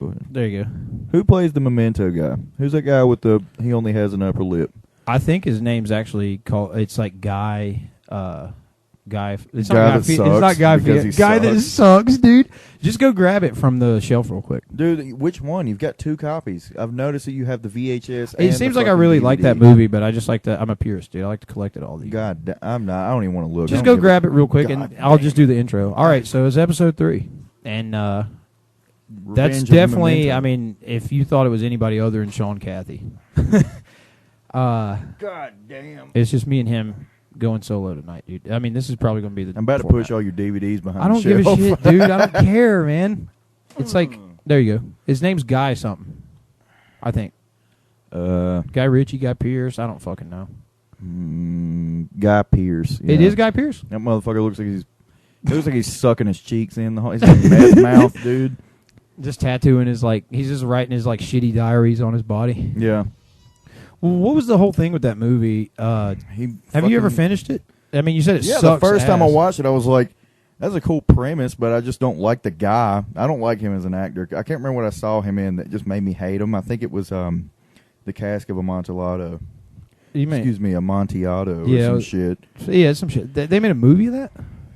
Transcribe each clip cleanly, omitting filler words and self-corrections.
There you go. Who plays the Memento guy? Who's that guy with he only has an upper lip? I think his name's actually called. It's like Guy. Guy. It's Guy not that Guy. sucks It's not Guy. because he Guy that sucks. sucks, dude. Just go grab it from the shelf real quick, dude. Which one? You've got 2 copies. I've noticed that you have the VHS. It seems like I really like that movie, but I just like to. I'm a purist, dude. I like to collect it all. These. God, I'm not. I don't even want to look. Just go grab it real quick, and I'll just do the intro. All right, so it's episode 3, and that's definitely. I mean, if you thought it was anybody other than Sean Cathy, God damn, it's just me and him. Going solo tonight, dude. I mean, this is probably going to be the. I'm about to push all your DVDs behind. I don't give a shit, dude. I don't care, man. It's like there you go. His name's Guy something, I think. Guy Ritchie, Guy Pearce. I don't fucking know. Guy Pearce. Yeah. It is Guy Pearce. That motherfucker looks like he's sucking his cheeks in the. He's got meth mouth, dude. Just tattooing his he's just writing his shitty diaries on his body. Yeah. Well, what was the whole thing with that movie? Have you ever finished it? I mean, you said it sucks. Yeah, the first time I watched it, I was like, that's a cool premise, but I just don't like the guy. I don't like him as an actor. I can't remember what I saw him in that just made me hate him. I think it was The Cask of Amontillado. Excuse me, Amontillado or some shit. Yeah, some shit. They made a movie of that?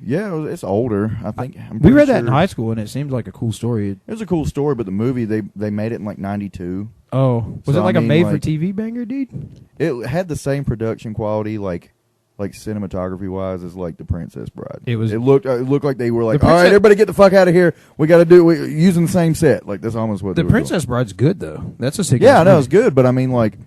Yeah, it's older. I think. We read that in high school, and it seemed like a cool story. It was a cool story, but the movie, they made it in like 92. Oh. Was it like a made-for-TV banger, dude? It had the same production quality, like cinematography-wise, as like The Princess Bride. It looked like they were like, all right, everybody get the fuck out of here. We got to do it using the same set. Like, that's almost what The they were Princess Bride's good, though. That's a sick. Yeah, I know, it's good, but I mean, like,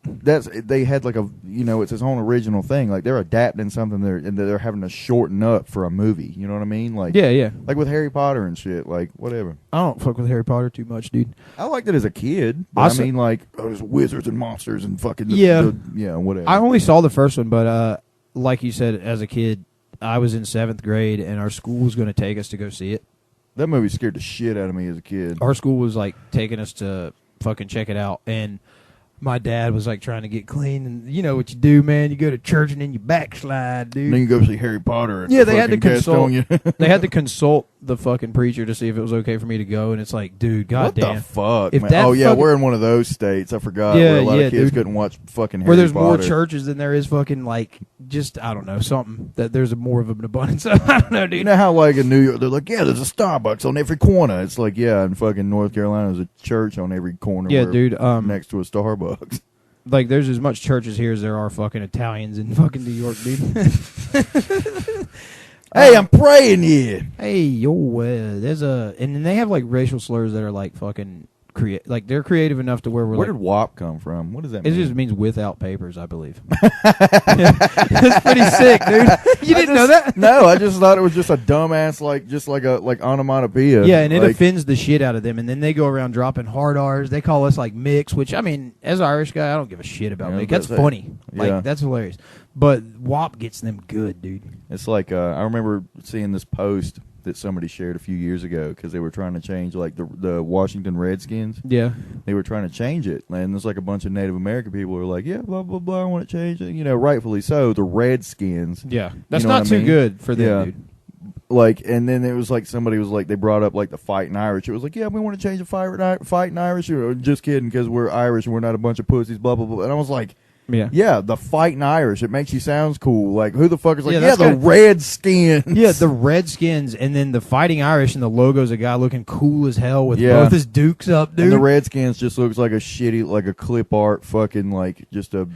they had like it's his own original thing. Like, they're adapting something they're having to shorten up for a movie. You know what I mean? Like, yeah. Like with Harry Potter and shit. Like, whatever. I don't fuck with Harry Potter too much, dude. I liked it as a kid. But I mean, like, there's wizards and monsters and fucking whatever. I only saw the first one, but like you said, as a kid, I was in 7th grade, and our school was going to take us to go see it. That movie scared the shit out of me as a kid. Our school was like taking us to fucking check it out, and my dad was like trying to get clean, and you know what you do, man. You go to church and then you backslide, dude. And then you go see Harry Potter. Yeah, they had to consult. They had to consult the fucking preacher to see if it was okay for me to go, and it's like, dude, goddamn, what the fuck? Man? We're in one of those states. I forgot. Yeah, where a lot of kids dude. couldn't watch fucking Harry Where there's Potter. more churches than there is fucking just I don't know something that there's more of an abundance of. I don't know, dude. You know how like in New York they're like, yeah, there's a Starbucks on every corner. It's like, yeah, in fucking North Carolina there's a church on every corner. Yeah, dude. Next to a Starbucks. Like, there's as much churches here as there are fucking Italians in fucking New York, dude. Hey, I'm praying here. Hey, yo, and then they have like racial slurs that are like fucking they're creative enough to where Where did WAP come from? What does that mean? It just means without papers, I believe. That's pretty sick, dude. You didn't know that? No, I just thought it was just a dumbass like onomatopoeia. Yeah, and it offends the shit out of them, and then they go around dropping hard R's. They call us like mix, which I mean, as an Irish guy, I don't give a shit about mix. That's funny. Like that's hilarious. But WAP gets them good, dude. It's like I remember seeing this post that somebody shared a few years ago because they were trying to change like the Washington Redskins. Yeah, they were trying to change it, and there's like a bunch of Native American people who are like, yeah, blah blah blah, I want to change it. You know, rightfully so. The Redskins. Yeah, that's not too good for them, dude. Like, and then it was like somebody was like, they brought up like the Fighting Irish. It was like, yeah, we want to change the Fighting Irish. Just kidding, because we're Irish and we're not a bunch of pussies. Blah blah blah. And I was like. Yeah, the Fighting Irish. It makes you sound cool. Like, who the fuck is like, the Redskins. Yeah, the Redskins, and then the Fighting Irish, and the logo's a guy looking cool as hell with both his dukes up, dude. And the Redskins just looks like a shitty, like a clip art fucking, like, just a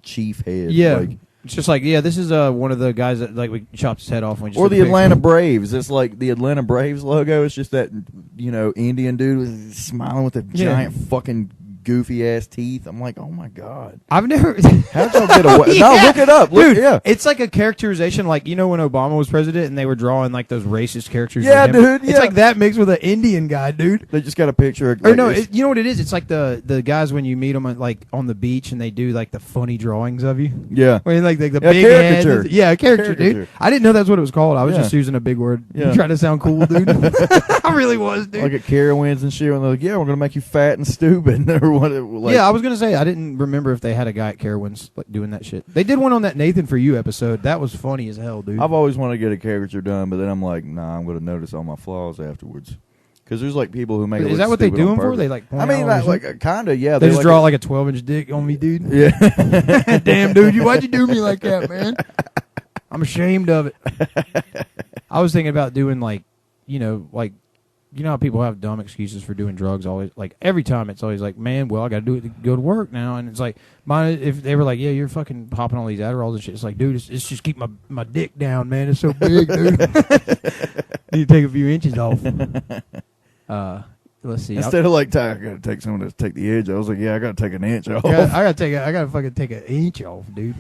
chief head. Yeah. Like, it's just like, yeah, this is one of the guys that, like, we chopped his head off. When or the Atlanta Braves. It's like the Atlanta Braves logo. It's just that, Indian dude was smiling with the giant fucking goofy ass teeth. I'm like, oh my god, I've never. How'd y'all get away? No, look it up, dude. It's like a characterization, like when Obama was president and they were drawing like those racist characters. Yeah, dude. It's like that mixed with an Indian guy, dude. They just got a picture. Of, you know what it is? It's like the guys when you meet them like on the beach and they do like the funny drawings of you. Yeah, when like the big caricature. Head. A caricature, dude. I didn't know that's what it was called. I was just using a big word, trying to sound cool, dude. I really was, dude. Like at Carowinds and shit, and they're like, yeah, we're gonna make you fat and stupid, or whatever. Like, I was gonna say I didn't remember if they had a guy at Carowinds like doing that shit. They did one on that Nathan For You episode. That was funny as hell, dude. I've always wanted to get a caricature done, but then I'm like, nah, I'm gonna notice all my flaws afterwards. Because there's like people who make it Is look that what they stupid do on them for? purpose. They like. I mean, like kind of, yeah. They just like draw like a 12-inch dick on me, dude. Yeah. Damn, dude, why'd you do me like that, man? I'm ashamed of it. I was thinking about doing like how people have dumb excuses for doing drugs. Always like every time it's always like, man, well, I got to do it to go to work now, and it's like, if they were like, yeah, you're fucking popping all these Adderalls and shit. It's like, dude, it's just keep my dick down, man. It's so big, dude. Need to take a few inches off. Let's see. Instead of like, I got to take someone to take the edge. I was like, yeah, I got to take an inch off. I got to fucking take an inch off, dude.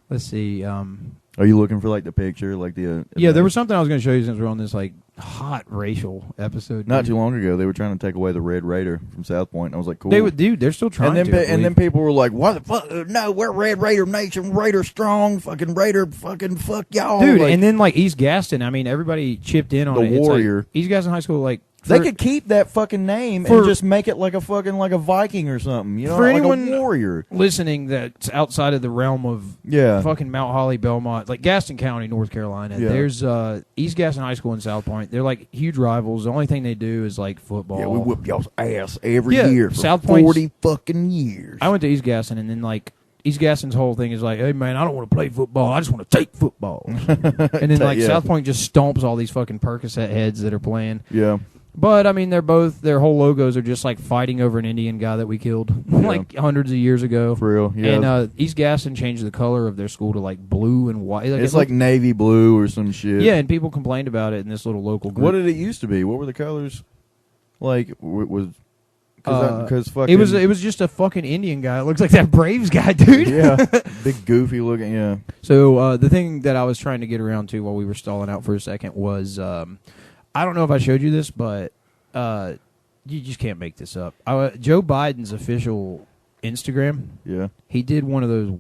Let's see. Are you looking for like the picture, like the? Yeah, there was something I was going to show you since we're on this like hot racial episode. Not too long ago, they were trying to take away the Red Raider from South Point. And I was like, cool. They would, dude. They're still trying. And then people were like, "What the fuck? No, we're Red Raider Nation, Raider strong, fucking Raider, fucking fuck y'all, dude." Like, and then like East Gaston, I mean, everybody chipped in on the it. It's Warrior. Like, East Gaston High School, like. They could keep that fucking name and just make it like a fucking like a Viking or something, you know, for like anyone a warrior listening that's outside of the realm of fucking Mount Holly, Belmont, like Gaston County, North Carolina. Yeah. There's East Gaston High School and South Point. They're like huge rivals. The only thing they do is like football. Yeah, we whip y'all's ass every year for South 40 fucking years. I went to East Gaston, and then like East Gaston's whole thing is like, hey man, I don't want to play football. I just want to take football. And then like South Point just stomps all these fucking Percocet heads that are playing. Yeah. But, I mean, their whole logos are just, like, fighting over an Indian guy that we killed, like, hundreds of years ago. For real, yeah. And East Gaston changed the color of their school to, like, blue and white. It's like navy blue or some shit. Yeah, and people complained about it in this little local group. What did it used to be? What were the colors? Like, was... Because fucking... It was just a fucking Indian guy. It looks like that Braves guy, dude. Yeah, big goofy looking, yeah. So, the thing that I was trying to get around to while we were stalling out for a second was... I don't know if I showed you this, but you just can't make this up. Joe Biden's official Instagram, he did one of those,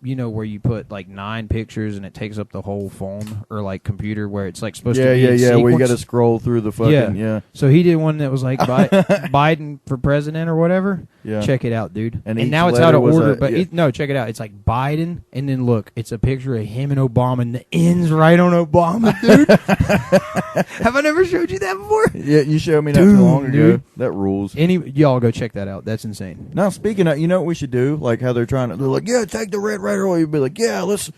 where you put like 9 pictures and it takes up the whole phone or like computer where it's like supposed to be in sequence. Where you got to scroll through the fucking, So he did one that was like Biden for president or whatever. Yeah. Check it out, dude. And now it's out of order, no, check it out. It's like Biden, and then look, it's a picture of him and Obama, and the ends right on Obama, dude. Have I never showed you that before? Yeah, you showed me not too long ago. Dude. That rules. Y'all go check that out. That's insane. Now, speaking of, you know what we should do? Like how they're like, yeah, take the Red Raider away. You'd be like, let's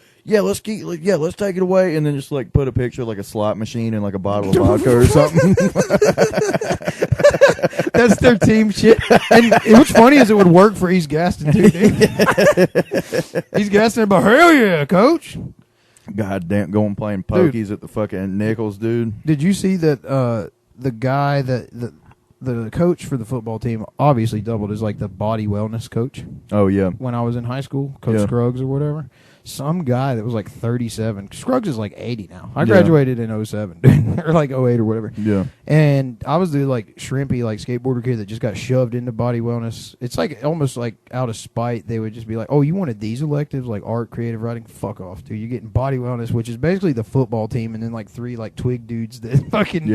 take it away, and then just like put a picture of like a slot machine and like a bottle of vodka or something. That's their team shit. And what's funny is it would work for East Gaston too, dude. East Gaston, but hell yeah, coach. God damn, going playing pokies at the fucking Nichols, dude. Did you see that the guy that the coach for the football team obviously doubled as like the body wellness coach? Oh yeah. When I was in high school, Coach Scruggs or whatever. Some guy that was like 37. Scruggs is like 80 now. I graduated in 07, dude, or like 08 or whatever. Yeah. And I was the like shrimpy like skateboarder kid that just got shoved into body wellness. It's like almost like out of spite. They would just be like, "Oh, you wanted these electives like art, creative writing? Fuck off, dude. You're getting body wellness, which is basically the football team, and then like 3 like twig dudes that fucking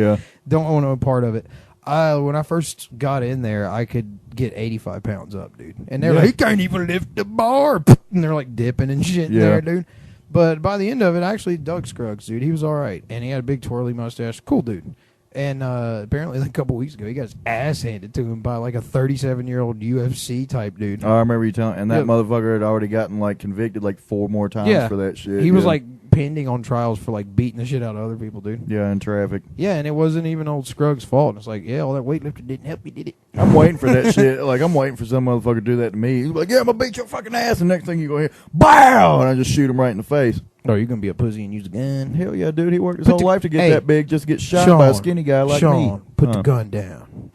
don't own a part of it." When I first got in there, I could get 85 pounds up, dude. And they're like, he can't even lift the bar. And they're like dipping and shit in there, dude. But by the end of it, I actually dug Scruggs, dude. He was all right. And he had a big twirly mustache. Cool dude. And apparently like a couple weeks ago, he got his ass handed to him by like a 37-year-old UFC type dude. Oh, I remember you telling, and that motherfucker had already gotten like convicted like 4 more times for that shit. He was like pending on trials for like beating the shit out of other people, dude. Yeah, in traffic. Yeah, and it wasn't even old Scruggs' fault. And it's like, all that weightlifting didn't help you, did it? I'm waiting for that shit. Like, I'm waiting for some motherfucker to do that to me. He's like, yeah, I'm gonna beat your fucking ass. And next thing you go here, BOW! And I just shoot him right in the face. Oh, you're gonna be a pussy and use a gun? Hell yeah, dude. He worked his whole life to get that big, just to get shot by a skinny guy like me. Put the gun down.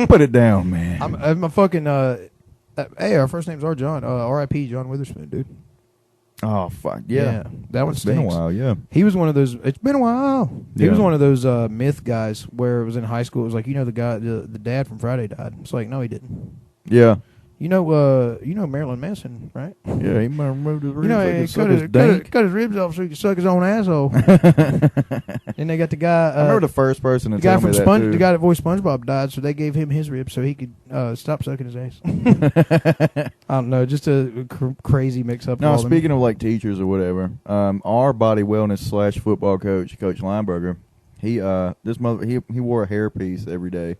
Put it down, man. I'm a fucking, hey, our first names are John. R.I.P. John Witherspoon, dude. Oh, fuck. Yeah. That one stinks. It's been a while, yeah. He was one of those, it's been a while. He was one of those myth guys where it was in high school. It was like, the guy, the dad from Friday died. It's like, no, he didn't. Yeah. You know Marilyn Manson, right? Yeah, he might have removed his ribs. Cut his ribs off so he could suck his own asshole. And they got the guy. I remember the first person to tell me that too. The guy that voiced SpongeBob died, so they gave him his ribs so he could stop sucking his ass. I don't know, just a crazy mix-up. No, speaking of like teachers or whatever, our body wellness / football coach, Coach Lineberger, he wore a hairpiece every day.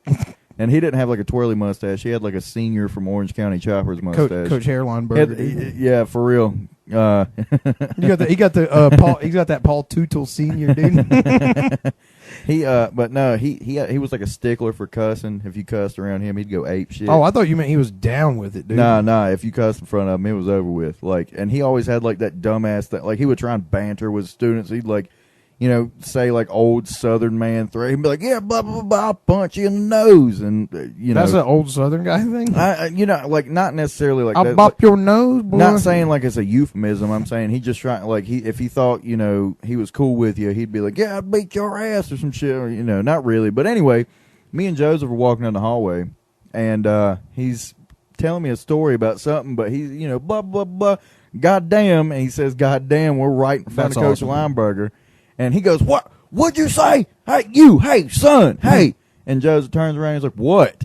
And he didn't have like a twirly mustache. He had like a senior from Orange County Choppers mustache. Coach Hairline Burger. Yeah, for real. He got that Paul Tootle Senior, dude. But no, he was like a stickler for cussing. If you cussed around him, he'd go ape shit. Oh, I thought you meant he was down with it, dude. Nah. If you cussed in front of him, it was over with. Like, and he always had like that dumbass thing. Like, he would try and banter with students. He'd like, say like old Southern man threat. He'd be like, yeah, blah, blah, blah, I'll punch you in the nose. And, That's an old Southern guy thing? Like not necessarily like I'll that. bop your nose, boy. Not saying like it's a euphemism. I'm saying he just trying, like, if he thought, he was cool with you, he'd be like, yeah, I'd beat your ass or some shit. Or, not really. But anyway, me and Joseph were walking down the hallway, and he's telling me a story about something, but he's, blah, blah, blah, goddamn. And he says, goddamn, we're right in front of Coach Lineberger. And he goes, what'd you say? Hey, son, hey. And Joseph turns around and he's like, what?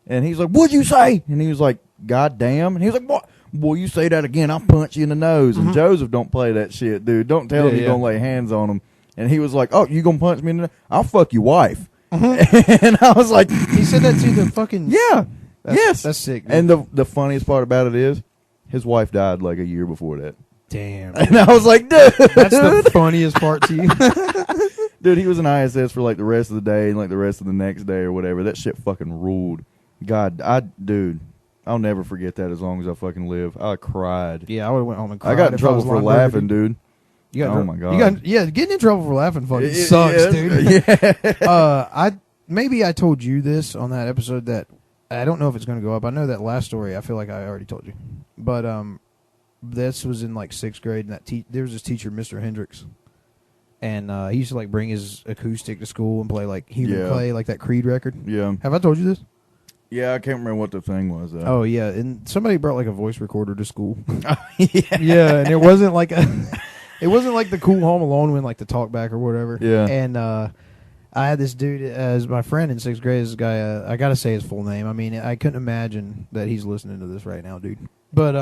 And he's like, what'd you say? And he was like, God damn. And he was like, what? Boy, you say that again, I'll punch you in the nose. And Joseph don't play that shit, dude. Don't tell him you're going to lay hands on him. And he was like, oh, you going to punch me in the nose? I'll fuck your wife. And I was like. He said that to the fucking. Yeah. Yes. That's sick, dude. And the funniest part about it is, his wife died like a year before that. Damn. And I was like, dude. That's the funniest part to you. Dude, he was in ISS for like the rest of the day and like the rest of the next day or whatever. That shit fucking ruled. God, dude, I'll never forget that as long as I fucking live. I cried. Yeah, I would have went home and cried. I got in trouble for laughing, dude. My God. Getting in trouble for laughing fucking sucks, dude. Yeah. Maybe I told you this on that episode that I don't know if it's going to go up. I know that last story. I feel like I already told you. But this was in like 6th grade, and there was this teacher, Mr. Hendricks, and he used to like bring his acoustic to school and play like Human Clay, like that Creed record. Yeah. Have I told you this? Yeah, I can't remember what the thing was. Oh yeah, and somebody brought like a voice recorder to school. Yeah, and it wasn't like the cool Home Alone one, like the talkback or whatever. Yeah, and I had this dude as my friend in 6th grade. This guy, I gotta say his full name. I mean, I couldn't imagine that he's listening to this right now, dude. But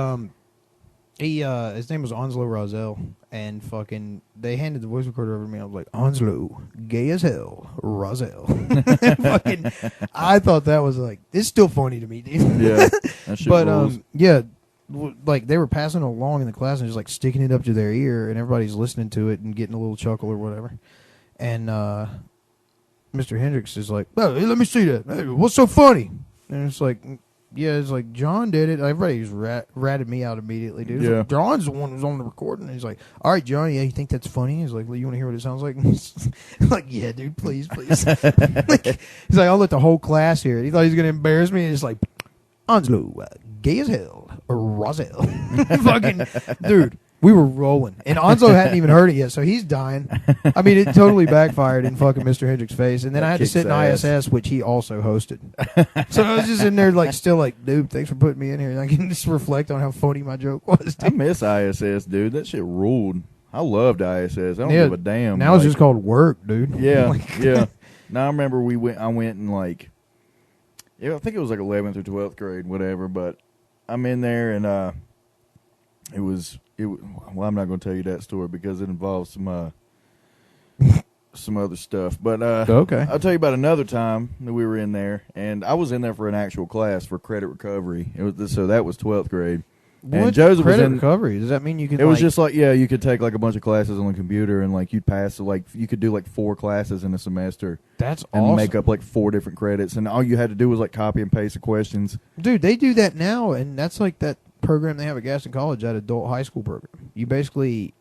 his name was Onslow Roselle, and fucking they handed the voice recorder over to me. I was like, Onslow, gay as hell, Roselle. Fucking, I thought that was like, it's still funny to me, dude. Yeah, that shit rules. Like they were passing along in the class and just like sticking it up to their ear, and everybody's listening to it and getting a little chuckle or whatever. And Mr. Hendricks is like, oh, hey, let me see that. Hey, what's so funny? And it's like, yeah, it's like John did it. Everybody just ratted me out immediately, dude. Like, John's the one who was on the recording. And he's like, all right, John, yeah, you think that's funny? He's like, well, you want to hear what it sounds like? I'm like, yeah, dude, please. He's like, I'll let the whole class hear it. He thought he was going to embarrass me. And it's like, Onslow, gay as hell, Roselle. Fucking, dude, we were rolling. And Onslow hadn't even heard it yet, so he's dying. I mean, it totally backfired in fucking Mr. Hendricks' face. And then I had to sit in ISS, which he also hosted. So I was just in there, like, still like, dude, thanks for putting me in here. And I can just reflect on how funny my joke was. Dude. I miss ISS, dude. That shit ruled. I loved ISS. I don't give a damn. Now it's just called work, dude. Yeah, yeah. Now I remember I went in like, I think it was like 11th or 12th grade, whatever. But I'm in there and it was. Well, I'm not going to tell you that story because it involves some other stuff. But okay, I'll tell you about another time that we were in there, and I was in there for an actual class for credit recovery. So that was 12th grade. What? And Joseph credit was in recovery? Does that mean you can? It was just like, yeah, you could take like a bunch of classes on the computer, and like you'd pass. Like you could do like 4 classes in a semester. That's and awesome. Make up like 4 different credits, and all you had to do was like copy and paste the questions. Dude, they do that now, and that's like that program they have at Gaston College, that adult high school program. You basically,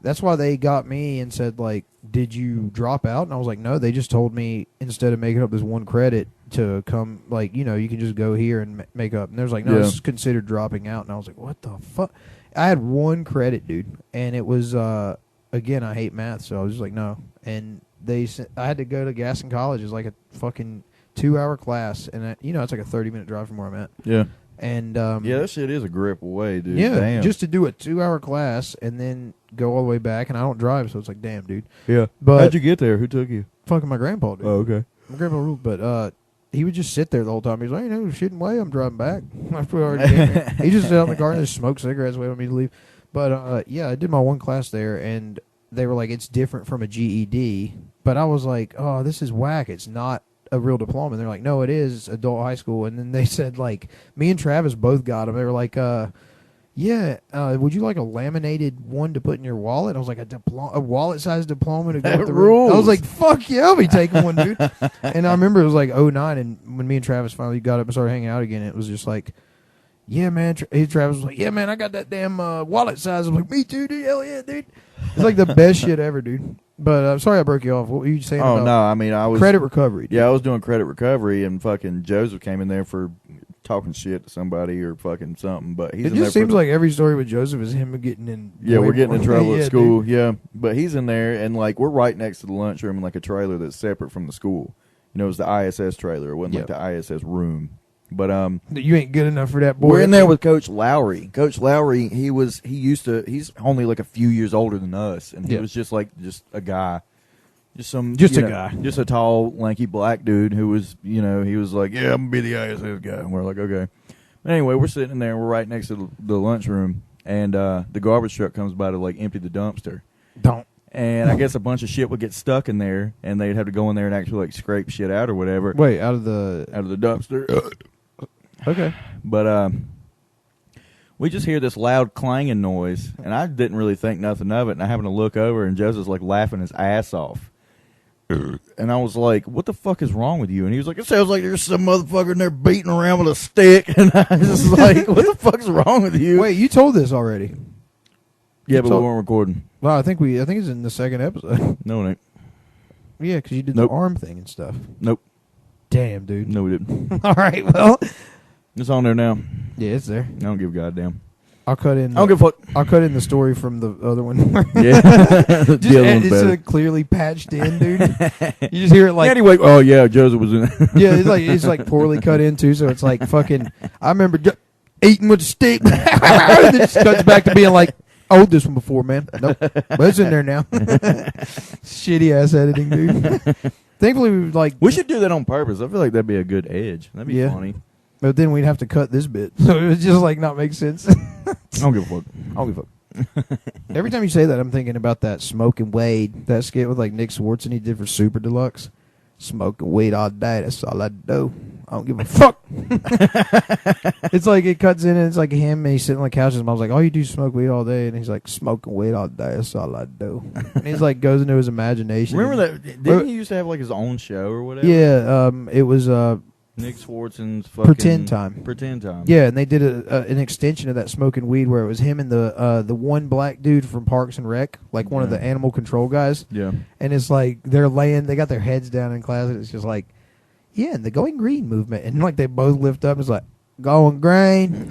that's why they got me and said like, did you drop out? And I was like, no, they just told me instead of making up this 1 credit to come, like, you can just go here and make up. And there's like, no, this is considered dropping out. And I was like, what the fuck? I had 1 credit, dude, and it was again, I hate math, so I was just like, no. And I had to go to Gaston College. It's like a fucking 2-hour class, and it's like a 30-minute drive from where I'm at. Yeah. And yeah, that shit is a grip away, dude. Yeah, damn. Just to do a 2-hour class and then go all the way back, and I don't drive, so it's like, damn, dude. Yeah. But how'd you get there? Who took you? Fucking my grandpa, dude. Oh, okay. My grandpa ruled, but he would just sit there the whole time. He's like, shitting way, I'm driving back. After we already came here. He just sat out in the car and just smoked cigarettes, waiting on me to leave. But yeah, I did my 1 class there, and they were like, it's different from a GED. But I was like, oh, this is whack. It's not a real diploma. And they're like, no, it is adult high school. And then they said, like, me and Travis both got them. They were like, yeah, would you like a laminated one to put in your wallet? I was like, a wallet-sized diploma to go with the rules. I was like, fuck yeah, I'll be taking one, dude. And I remember it was like 2009, and when me and Travis finally got up and started hanging out again, it was just like, yeah, man. Travis was like, yeah, man, I got that damn wallet size. I was like, me too, dude. Hell yeah, dude. It's like the best shit ever, dude. But I'm sorry I broke you off. What were you saying about no, I mean, I was... credit recovery, dude. Yeah, I was doing credit recovery, and fucking Joseph came in there for talking shit to somebody or fucking something, but he's it just seems like every story with Joseph is him getting in. Yeah, we're getting in trouble at school. Dude. Yeah, but he's in there, and like we're right next to the lunchroom in like a trailer that's separate from the school. You know, it was the ISS trailer. It wasn't like the ISS room. But you ain't good enough for that boy. We're in there with Coach Lowry. Coach Lowry, he's only like a few years older than us, and he was just a guy. Just a guy. Just a tall, lanky black dude who was, he was like, yeah, I'm going to be the ISS guy. And we're like, okay. But anyway, we're sitting in there, and we're right next to the lunchroom, and the garbage truck comes by to, like, empty the dumpster. Don't. And I guess a bunch of shit would get stuck in there, and they'd have to go in there and actually, like, scrape shit out or whatever. Wait, out of the dumpster. Okay. But we just hear this loud clanging noise, and I didn't really think nothing of it, and I happened to look over, and Joseph's, like, laughing his ass off. And I was like, what the fuck is wrong with you? And he was like, it sounds like there's some motherfucker in there beating around with a stick. And I was just like, what the fuck's wrong with you? Wait, you told this already. Yeah, but we weren't recording. Well, I think it's in the second episode. No, it ain't. Yeah, because you did the arm thing and stuff. Nope. Damn, dude. No, we didn't. All right, well. It's on there now. Yeah, it's there. I don't give a goddamn. I'll cut in. I don't give a fuck. I'll cut in the story from the other one. Yeah, it's clearly patched in, dude. You just hear it like. Anyway, oh yeah, Joseph was in. Yeah, it's like poorly cut in too, so it's like fucking. I remember eating with a stick. It just cuts back to being like, I owed this one before, man. Nope, but it's in there now. Shitty ass editing, dude. Thankfully, we should do that on purpose. I feel like that'd be a good edge. That'd be funny. But then we'd have to cut this bit, so it would just like not make sense. I don't give a fuck. I don't give a fuck. Every time you say that, I'm thinking about that Smoking Wade, that skit with like Nick Swartzen he did for Super Deluxe. Smoking weed all day, that's all I do. I don't give a fuck. It's like it cuts in and it's like him and he's sitting on the couch. His mom's like, all you do is smoke weed all day. And he's like, smoking weed all day, that's all I do. And he's like, goes into his imagination. Remember that? Didn't he used to have like his own show or whatever? Yeah, it was Nick Swartzen's fucking Pretend Time. Pretend Time. Yeah, and they did an extension of that Smoking Weed where it was him and the one black dude from Parks and Rec, like one of the animal control guys. Yeah. And it's like they got their heads down in class, and it's just like, yeah, and the Going Green movement. And like they both lift up, and it's like, going green.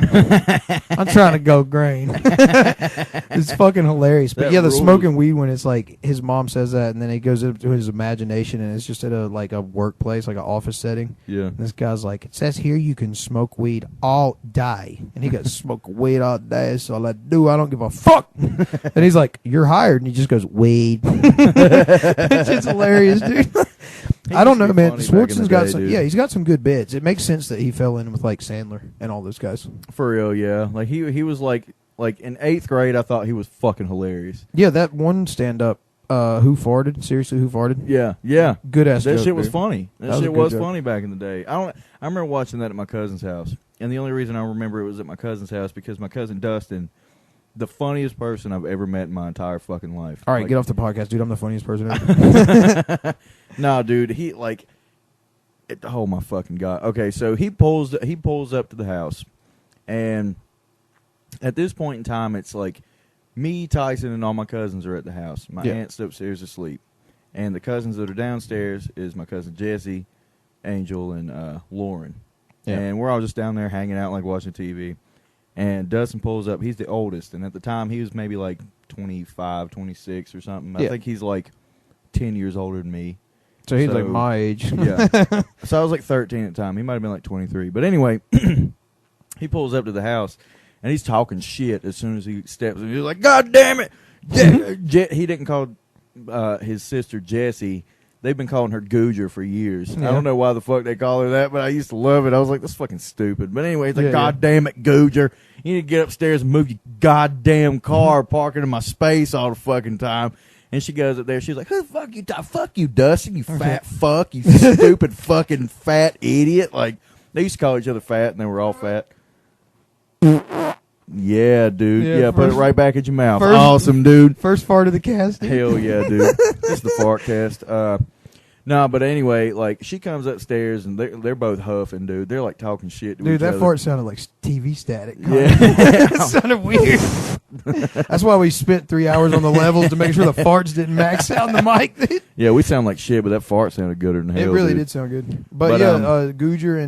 I'm trying to go green. It's fucking hilarious. But that yeah, the rules. Smoking Weed when it's like his mom says that, and then he goes into his imagination, and it's just at a workplace, like an office setting. Yeah. And this guy's like, it says here you can smoke weed all day, and he goes, smoke weed all day. That's all I do. I don't give a fuck. And he's like, you're hired, and he just goes, weed. It's just hilarious, dude. I don't know, man. Swartzen's got some. Yeah, he's got some good bits. It makes sense that he fell in with like Sandler and all those guys. For real, yeah. Like he was like in 8th grade. I thought he was fucking hilarious. Yeah, that one stand up. Who farted? Seriously, who farted? Yeah. Good ass. That joke, shit was dude. funny. That shit was funny back in the day. I remember watching that at my cousin's house, and the only reason I remember it was at my cousin's house because my cousin Dustin, the funniest person I've ever met in my entire fucking life. All right, get off the podcast, dude. I'm the funniest person ever. No, dude. He like. Oh my fucking god. Okay, so he pulls up to the house, and at this point in time, it's like me, Tyson, and all my cousins are at the house. My aunt's upstairs asleep, and the cousins that are downstairs is my cousin Jesse, Angel, and Lauren. Yeah. And we're all just down there hanging out, like watching TV. And Dustin pulls up. He's the oldest, and at the time he was maybe like 25, 26 or something. I think he's like 10 years older than me. So he's like my age. Yeah. So I was like 13 at the time. He might have been like 23. But anyway, he pulls up to the house, and he's talking shit as soon as he steps in. He's like, God damn it. He didn't call his sister Jessie. They've been calling her Googer for years. Yeah. I don't know why the fuck they call her that, but I used to love it. I was like, that's fucking stupid. But anyway, he's like, God damn it, Googer. You need to get upstairs and move your goddamn car parking in my space all the fucking time. And she goes up there. She's like, "Who the fuck you? Fuck you, Dustin. You fat fuck. You stupid fucking fat idiot." Like they used to call each other fat, and they were all fat. Yeah, dude. Yeah, put it right back at your mouth. Awesome, dude. First fart of the cast. Hell yeah, dude. It's the fart cast. No, but anyway, like she comes upstairs and they're both huffing, dude. They're like talking shit to each that other. fart sounded like TV static. Yeah, it sounded weird. That's why we spent 3 hours on the levels to make sure the farts didn't max out in the mic. Yeah, we sound like shit, but that fart sounded gooder than hell. It really dude. Did sound good. But yeah, Googer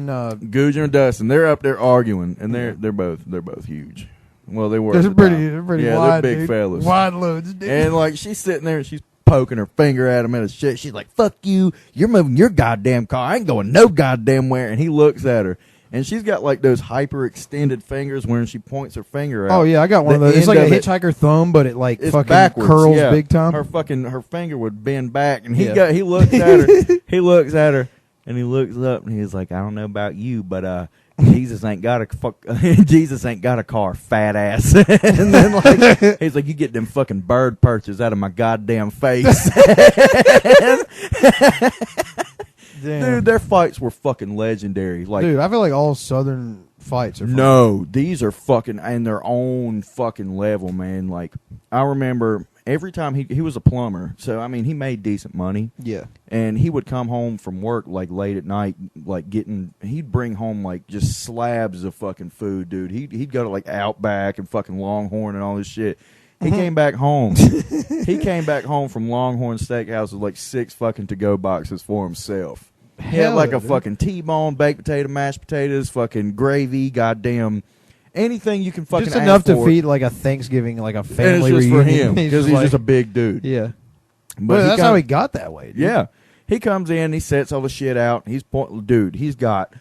and Dustin, they're up there arguing, and they're both huge. Well, they were. They're pretty wide, they're big dude. fellas. Wide loads, dude. And like she's sitting there and she's poking her finger at him and shit. She's like, "Fuck you! You're moving your goddamn car. I ain't going no goddamn where." And he looks at her, and she's got like those hyper extended fingers when she points her finger out. Oh yeah, I got one of those. It's like a hitchhiker thumb, but it like fucking backwards. curls big time. Her finger would bend back, and he looks at her. He looks at her, and he looks up, and he's like, "I don't know about you, but Jesus ain't got a car, fat ass." And then like he's like, "You get them fucking bird perches out of my goddamn face." Damn. Dude, their fights were fucking legendary. Like, dude, I feel like all Southern fights are. No, these are fucking in their own fucking level, man. Like, I remember every time he was a plumber, so I mean he made decent money. Yeah. And he would come home from work like late at night, like he'd bring home like just slabs of fucking food, dude. He'd go to like Outback and fucking Longhorn and all this shit. He came back home. He came back home from Longhorn Steakhouse with like 6 fucking to-go boxes for himself. He had like a fucking T-bone, baked potato, mashed potatoes, fucking gravy, goddamn anything you can fucking just enough ask for. To feed like a Thanksgiving, like a family and it's just reunion. for him because he's just a big dude. Yeah, but that's how he got that way. Dude. Yeah, he comes in, he sets all the shit out. He's he's got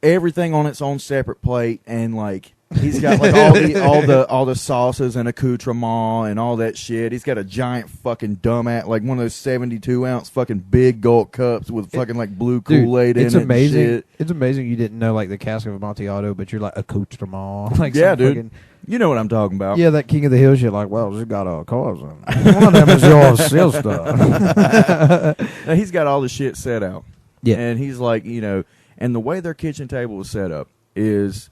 everything on its own separate plate, and like he's got like all the sauces and accoutrement and all that shit. He's got a giant fucking dumbass, like one of those 72-ounce fucking big gulp cups with fucking like blue Kool-Aid in it. It's amazing. And shit. It's amazing you didn't know like the cask of Amontillado, but you're like accoutrement. Like yeah, dude. Fucking, you know what I'm talking about. Yeah, that King of the Hill shit. Like, well, just got cars on. One of them is your sales stuff. Now, he's got all the shit set out. Yeah, and he's like, and the way their kitchen table was set up is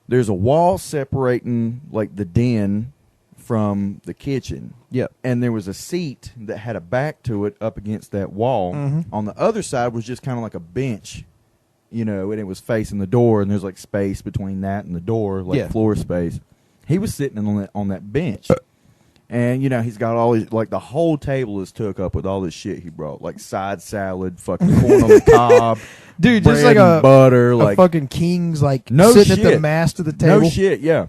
there's a wall separating like the den from the kitchen. Yep. And there was a seat that had a back to it up against that wall. Mm-hmm. On the other side was just kind of like a bench, and it was facing the door, and there's like space between that and the door, like floor space. He was sitting on that bench. And, he's got all his, like, the whole table is took up with all this shit he brought. Like, side salad, fucking corn on the cob. Dude, bread just like and butter. Like, fucking kings, like, no sitting shit. at the mast of the table. No shit, yeah.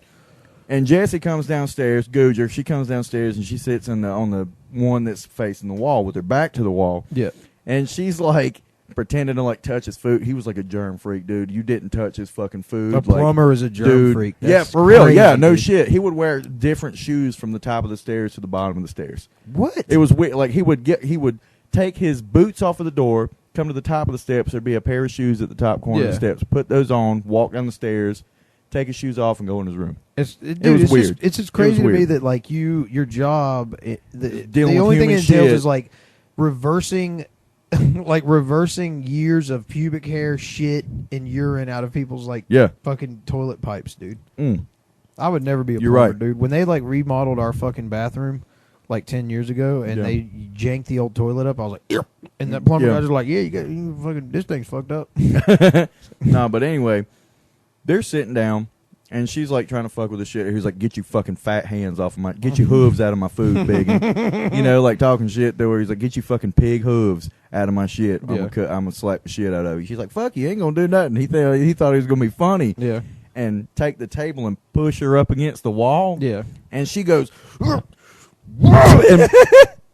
And Jessie comes downstairs, Googer, she comes downstairs, and she sits on the one that's facing the wall with her back to the wall. Yeah. And she's, like, pretending to, like, touch his food. He was, like, a germ freak, dude. You didn't touch his fucking food. A plumber is a germ dude, freak. That's yeah, for real. crazy, Yeah, no dude. shit. He would wear different shoes from the top of the stairs to the bottom of the stairs. What? It was weird. Like, he would take his boots off of the door, come to the top of the steps. There'd be a pair of shoes at the top corner of the steps. Put those on, walk down the stairs, take his shoes off, and go in his room. It was weird. It's just crazy to me that like your job, the Dealing only with thing it human entails shit. is like reversing, like reversing years of pubic hair, shit, and urine out of people's like fucking toilet pipes, dude. I would never be a plumber, dude. When they like remodeled our fucking bathroom like 10 years ago, and they janked the old toilet up, I was like, yep. And that plumber guy was like, yeah, you fucking this thing's fucked up. No, but anyway, they're sitting down. And she's like trying to fuck with the shit. He's like, "Get your fucking fat hands off of get your hooves out of my food, Biggie." Like talking shit to where he's like, "Get your fucking pig hooves out of my shit. I'm gonna slap the shit out of you." She's like, "Fuck you, ain't gonna do nothing." He thought he was gonna be funny. Yeah. And take the table and push her up against the wall. Yeah. And she goes, and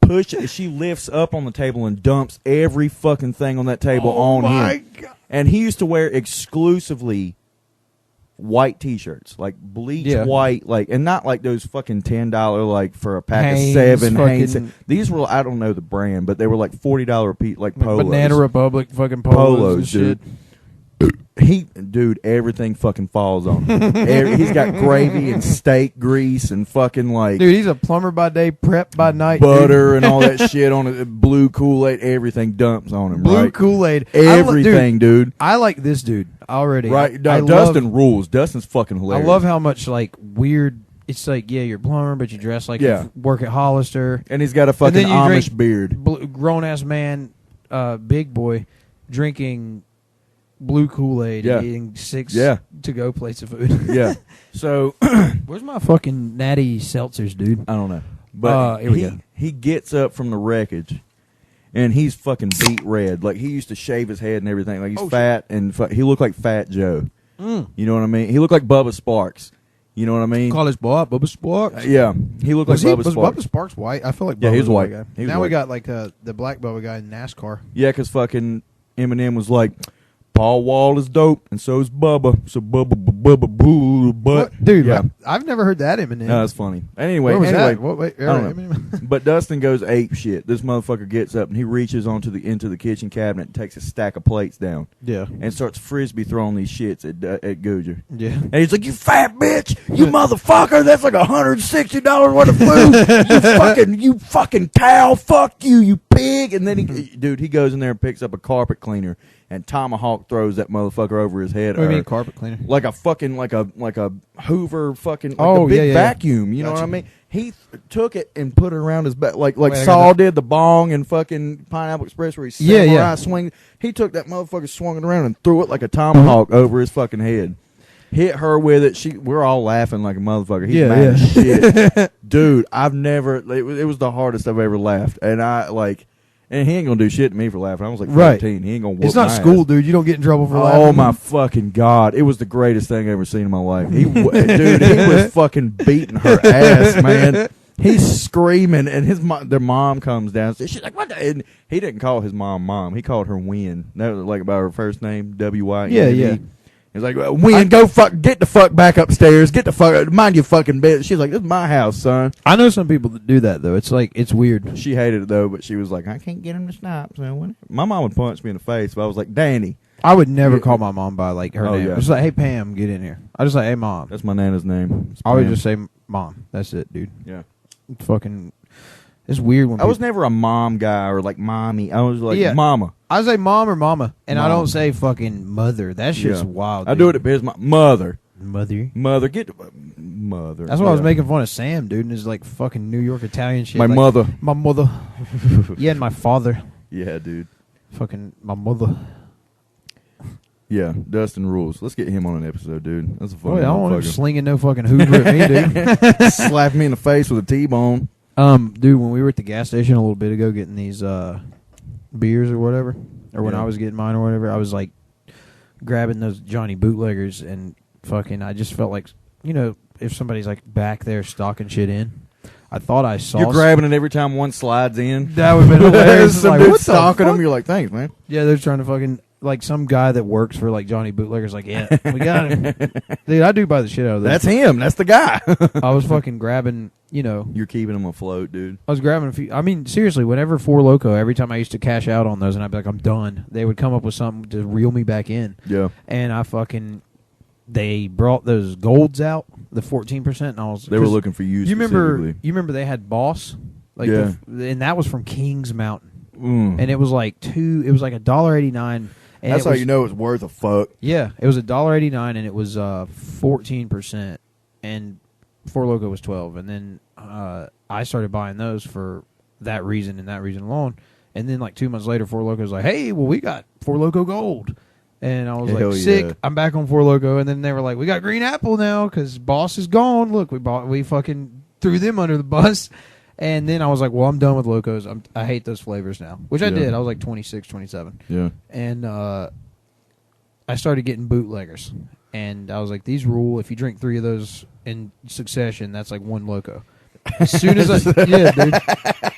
push it. She lifts up on the table and dumps every fucking thing on that table on him. God. And he used to wear exclusively white T-shirts, like bleach white, like, and not like those fucking $10 like for a pack Hanes, of 7 Hanes. These were, I don't know the brand, but they were like $40 a piece, like polos. Banana Republic fucking polos and shit. Dude. everything fucking falls on him. He's got gravy and steak grease and fucking like... Dude, he's a plumber by day, prep by night. Butter and all that shit on it. Blue Kool-Aid, everything dumps on him, Blue right? Kool-Aid. Everything, dude. I like this dude already. Right. Dustin rules. Dustin's fucking hilarious. I love how much, like, weird... It's like, yeah, you're a plumber, but you dress like you work at Hollister. And he's got a fucking Amish beard. Grown-ass man, big boy, drinking blue Kool-Aid and eating 6 to-go plates of food. Yeah. So... Where's my fucking natty seltzers, dude? I don't know. But here we go. He gets up from the wreckage, and he's fucking beat red. Like, he used to shave his head and everything. Like, he's fat, and he looked like Fat Joe. You know what I mean? He looked like Bubba Sparks. You know what I mean? Call his boy Bubba Sparks. Yeah, he looked like Bubba Sparks. Was Bubba Sparks white? I feel like Bubba he was white. Guy. He was now white. we got like the black Bubba guy in NASCAR. Yeah, because fucking Eminem was like, Paul Wall is dope, and so is Bubba. So Bubba, boo, but what? Dude, I've never heard that Eminem. No, that's funny. Anyway, that? I don't know. But Dustin goes ape shit. This motherfucker gets up and he reaches into the kitchen cabinet and takes a stack of plates down. Yeah, and starts frisbee throwing these shits at Googer. Yeah, and he's like, "You fat bitch, you motherfucker! That's like $160 worth of food. you fucking cow, fuck you, you pig!" And then he goes in there and picks up a carpet cleaner and tomahawk throws that motherfucker over his head. What do you mean carpet cleaner? Like a fucking like a Hoover fucking the big vacuum. You know what I mean? He took it and put it around his back like Saul did the bong and fucking Pineapple Express where he samurai swing. He took that motherfucker, swung it around and threw it like a tomahawk over his fucking head. Hit her with it. We're all laughing like a motherfucker. He's mad as shit. Dude, I've never... It was the hardest I've ever laughed. And and he ain't gonna do shit to me for laughing. I was like 14. He ain't gonna whoop It's not my school, ass. dude. You don't get in trouble for laughing. Oh my fucking God. It was the greatest thing I've ever seen in my life. Dude, he was fucking beating her ass, man. He's screaming, and their mom comes down. She's like, "What the?" And he didn't call his mom. He called her Win. That was like by her first name, W-Y-N-E. Yeah. He's like, "Win, get the fuck back upstairs. Get the fuck, mind your fucking bed." She's like, "This is my house, son." I know some people that do that though. It's like it's weird. She hated it though, but she was like, "I can't get him to stop." So my mom would punch me in the face, but I was like, "Danny." I would never call my mom by like her name. Yeah. It's like, "Hey Pam, get in here." I just like, "Hey Mom." That's my nana's name. I would just say Mom. That's it, dude. Yeah. Fucking, it's weird when I was never a mom guy or like mommy. I was like mama. I say mom or mama, and I don't say fucking mother. That shit's wild. I do it at biz. Mother. Get mother. That's why I was making fun of Sam, dude, and his like fucking New York Italian shit. My mother. Yeah, and my father. Yeah, dude. Fucking my mother. Yeah, Dustin rules. Let's get him on an episode, dude. That's a fun. I don't want him slinging no fucking Hoover at me, dude. Slap me in the face with a T-bone. Dude, when we were at the gas station a little bit ago getting these beers or whatever, or when I was getting mine or whatever, I was like grabbing those Johnny bootleggers and fucking, I just felt like, you know, if somebody's like back there stocking shit in. I thought I saw... You're grabbing it every time one slides in? That would have been hilarious. Some dude stocking them, you're like, thanks, man. Yeah, they're trying to fucking... Like some guy that works for like Johnny Bootlegger's like, yeah, we got him. Dude, I do buy the shit out of this. That's him. That's the guy. I was fucking grabbing, you know. You're keeping him afloat, dude. I was grabbing a few. I mean, seriously, whenever Four Loko, every time I used to cash out on those and I'd be like, I'm done, they would come up with something to reel me back in. Yeah. And they brought those golds out, the 14%, and I was... They were looking for you specifically. You remember they had Boss? Like yeah. And that was from Kings Mountain. And it was like $1.89. And that's how you know it's worth a fuck. Yeah, it was $1.89 and it was 14%, and Four Loko was 12. And then I started buying those for that reason and that reason alone. And then like 2 months later, Four Loko was like, "Hey, well, we got Four Loko Gold," and I was like, "Sick!" Yeah. I'm back on Four Loko. And then they were like, "We got Green Apple now because Boss is gone. Look, we fucking threw them under the bus." And then I was like, well, I'm done with Locos. I hate those flavors now, which I did. I was like 26, 27. Yeah. And I started getting bootleggers. And I was like, these rule. If you drink 3 of those in succession, that's like 1 Loco. As soon as yeah, dude.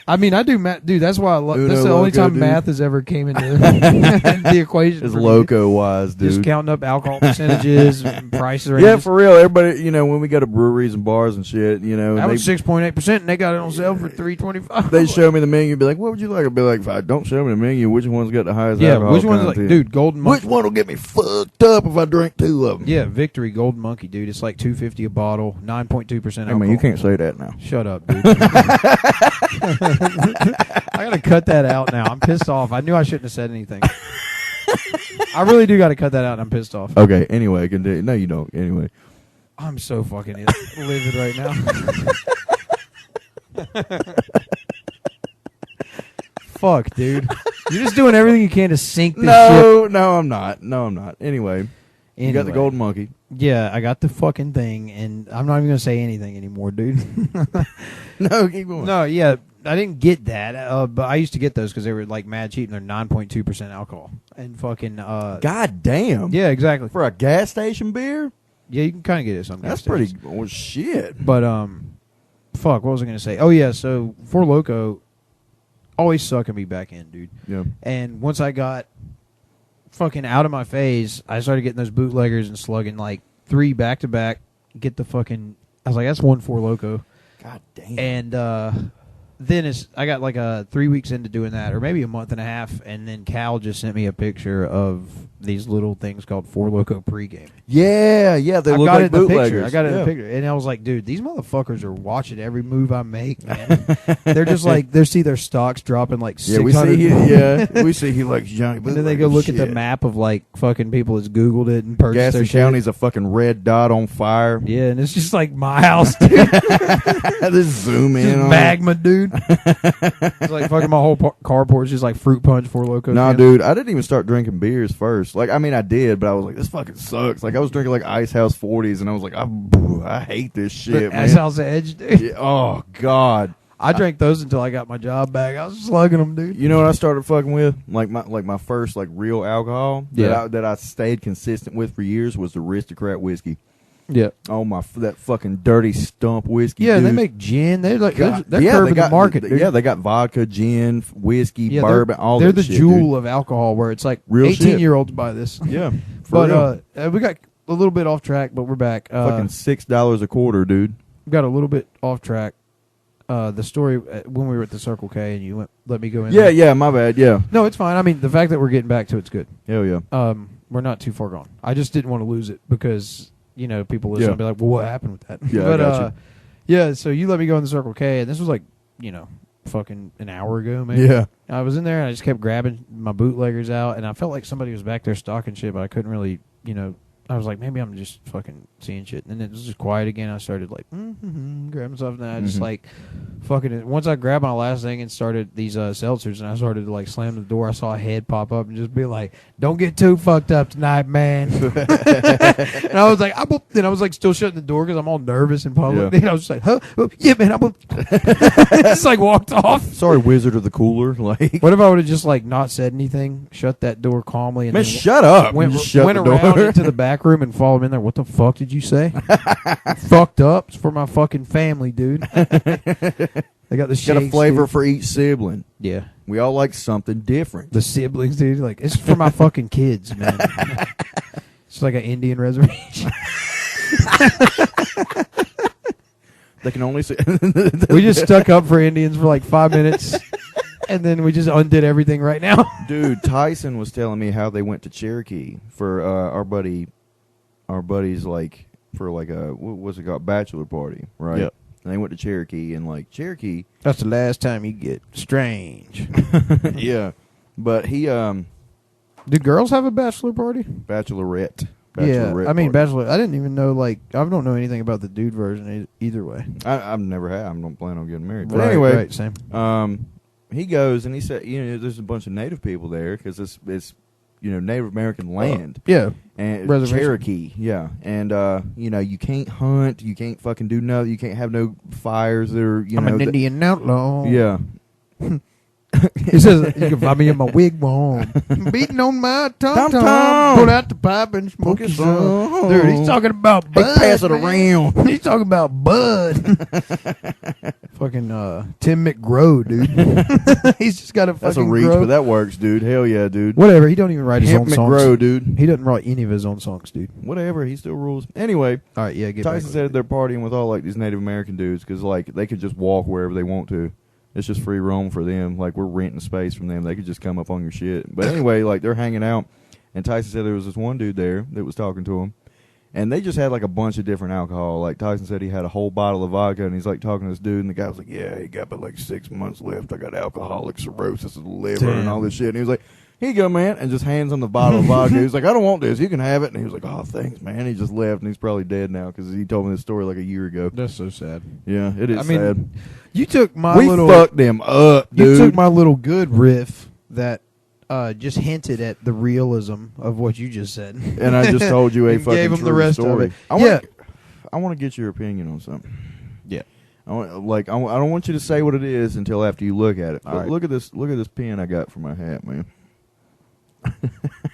I mean, I do math, dude. That's why I love. That's the only Loco, time dude. math has ever came into the equation. It's for me. loco wise, dude. Just counting up alcohol percentages, and prices. Yeah, for real. Everybody, when we go to breweries and bars and shit, that was 6.8%, and they got it on sale for $3.25. They show me the menu, be like, "What would you like?" I'd be like, "If I don't show me the menu, which one's got the highest alcohol which one's content? dude, Golden Monkey. Which one will get me fucked up if I drink 2 of them?" Yeah, Victory Golden Monkey, dude. It's like $2.50 a bottle, 9.2% alcohol. I mean, you can't say that now. Shut up, dude. I gotta cut that out now. I'm pissed off. I knew I shouldn't have said anything. I really do gotta cut that out. I'm pissed off. Okay. Anyway, continue. No, you don't. Anyway, I'm so fucking livid right now. Fuck, dude. You're just doing everything you can to sink this ship. No, I'm not. Anyway, you got the Golden Monkey. Yeah, I got the fucking thing, and I'm not even gonna say anything anymore, dude. No, keep going. No, yeah, I didn't get that, but I used to get those because they were like mad cheap, and they're 9.2% alcohol, and fucking. God damn. Yeah, exactly. For a gas station beer. Yeah, you can kind of get it at some. That's gas pretty. stations. Well, shit. But fuck, what was I gonna say? Oh yeah, so Four Loko always sucking me back in, dude. Yeah. And once I got fucking out of my phase, I started getting those bootleggers and slugging like 3 back to back. Get the fucking. I was like, that's one Four Loko. God damn. And then I got like 3 weeks into doing that, or maybe a month and a half, and then Cal just sent me a picture of these little things called Four Loko pregame. Yeah, they look like bootleggers. I got it in the picture, and I was like, dude, these motherfuckers are watching every move I make, man. They're just like, they see their stocks dropping like 600. We see he likes Johnny. And then they go look at the map of like fucking people that's Googled it and purchased their Gaston shit. County's a fucking red dot on fire. Yeah, and it's just like my house, dude. Just zoom in on magma, dude. It's like fucking my whole carport is just like fruit punch, Four Loko. Nah, dude, I didn't even start drinking beers first. Like, I mean, I did, but I was like, this fucking sucks. Like, I was drinking like Ice House 40s, and I was like, I hate this shit, man. Ice House Edge, dude. Yeah, oh God, I drank those until I got my job back. I was slugging them, dude. You know what I started fucking with? Like my first like real alcohol that I stayed consistent with for years was the Aristocrat whiskey. Yeah. Oh that fucking dirty stump whiskey. Yeah, dude. they make gin. They're like they're they curbing got the market. Dude. Yeah, they got vodka, gin, whiskey, bourbon, all they're that the shit, jewel dude. of alcohol, where it's like Real 18-year-olds buy this. Yeah, but we got a little bit off track, but we're back. Fucking $6 a quarter, dude. Got a little bit off track. The story when we were at the Circle K and you let me go in. Yeah, my bad. Yeah. No, it's fine. I mean, the fact that we're getting back to it's good. Hell yeah. We're not too far gone. I just didn't want to lose it because people listen and be like, well, what happened with that? Yeah, but I got you. yeah. So you let me go in the Circle K, and this was like fucking an hour ago, maybe. Yeah. I was in there and I just kept grabbing my bootleggers out, and I felt like somebody was back there stocking shit, but I couldn't really, I was like, maybe I'm just fucking seeing shit. And then it was just quiet again. I started like, grabbing stuff. And then I just like fucking, once I grabbed my last thing and started these seltzers, and I started to like slam the door, I saw a head pop up and just be like, don't get too fucked up tonight, man. And I was like, then I was like still shutting the door because I'm all nervous in public. Yeah. And I was just like, huh? Yeah, man. Just like walked off. Sorry, Wizard of the Cooler. Like, what if I would have just like not said anything, shut that door calmly, and man, then shut up. went Shut the door. around into the back room and followed him in there. What the fuck did you say? Fucked up. It's for my fucking family, dude. They got the Got a shakes, flavor dude. for each sibling. Yeah. We all like something different. The siblings, dude. Like, it's for my fucking kids, man. It's like an Indian reservation. They can only say. We just stuck up for Indians for like 5 minutes, and then we just undid everything right now. Dude, Tyson was telling me how they went to Cherokee for our buddy's like for like a what's it called, bachelor party, right? Yep. And they went to Cherokee, and like Cherokee. That's the last time you get strange. Yeah, but he Do girls have a bachelor party? bachelorette. Yeah, I mean, party. bachelor. I didn't even know. Like, I don't know anything about the dude version either way. I've never had. I don't plan on getting married. But Right, anyway, right, same. He goes and he said, there's a bunch of native people there because it's Native American land. Yeah, And reservation. Cherokee, yeah, and you can't hunt, you can't fucking do nothing, you can't have no fires. Or I'm an Indian outlaw. Yeah, He says you can find me in my wigwam, beating on my tom-tom, pull out the pipe and smoke it some. Dude, he's talking about bud. pass it man. around. He's talking about bud. Fucking Tim McGraw, dude. He's just got a fucking That's a reach, but that works, dude. Hell yeah, dude. Whatever. He don't even write his own songs. McGraw, dude. He doesn't write any of his own songs, dude. Whatever. He still rules. Anyway. All right, yeah. Tyson said they're partying with all like these Native American dudes because like they could just walk wherever they want to. It's just free roam for them. Like we're renting space from them. They could just come up on your shit. But anyway, like they're hanging out, and Tyson said there was this one dude there that was talking to him. And they just had like a bunch of different alcohol. Like Tyson said he had a whole bottle of vodka, and he's like talking to this dude, and the guy was like, yeah, he got but like 6 months left. I got alcoholic cirrhosis of the liver and all this shit. And he was like, here you go, man, and just hands him the bottle of vodka. He was like, I don't want this. You can have it. And he was like, oh, thanks, man. He just left, and he's probably dead now because he told me this story like a year ago. That's so sad. Yeah, it is sad. You took my we fucked them up, dude. You took my little good riff that just hinted at the realism of what you just said, and I just told you a fucking gave him true the rest story. Of it. I want to get your opinion on something. Yeah, I don't want you to say what it is until after you look at it. All right. Look at this pen I got for my hat, man.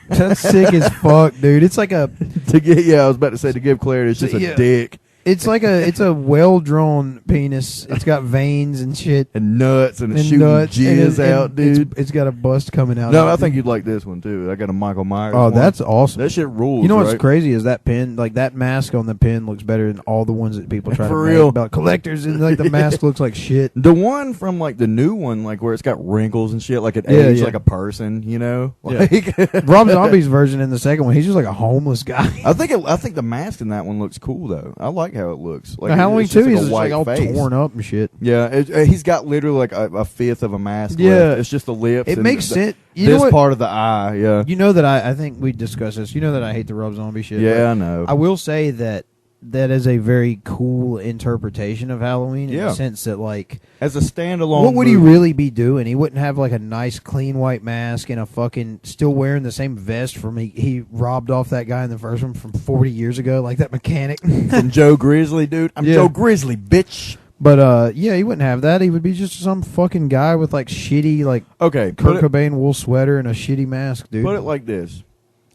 That's sick as fuck, dude. It's like a I was about to say to give clarity, it's just a dick. It's like it's a well drawn penis. It's got veins and shit and nuts and it's shooting jizz out, dude. It's got a bust coming out. No, I think you'd like this one too. I got a Michael Myers. Oh, that's awesome. That shit rules. You know what's crazy is that pin, like that mask on the pin, looks better than all the ones that people try for to real make about collectors, and like the mask looks like shit. The one from like the new one, like where it's got wrinkles and shit, like it aged like a person, you know. Like Rob Zombie's version in the second one, he's just like a homeless guy. I think the mask in that one looks cool though. I like how it looks. Like Halloween 2, he's like like all face. torn up and shit. Yeah, he's got literally like a fifth of a mask. Yeah, left. It's just the lips. It makes sense. This part of the eye. Yeah, you know that I think we discussed this. You know that I hate the Rob Zombie shit. Yeah, I know. I will say that is a very cool interpretation of Halloween in the sense that, like, as a standalone, what would he really be doing? He wouldn't have like a nice clean white mask and a fucking still wearing the same vest from he robbed off that guy in the first one from 40 years ago, like that mechanic from Joe Grizzly, dude. I'm Joe Grizzly, bitch. But he wouldn't have that. He would be just some fucking guy with like shitty Kurt Cobain wool sweater and a shitty mask, dude. Put it like this: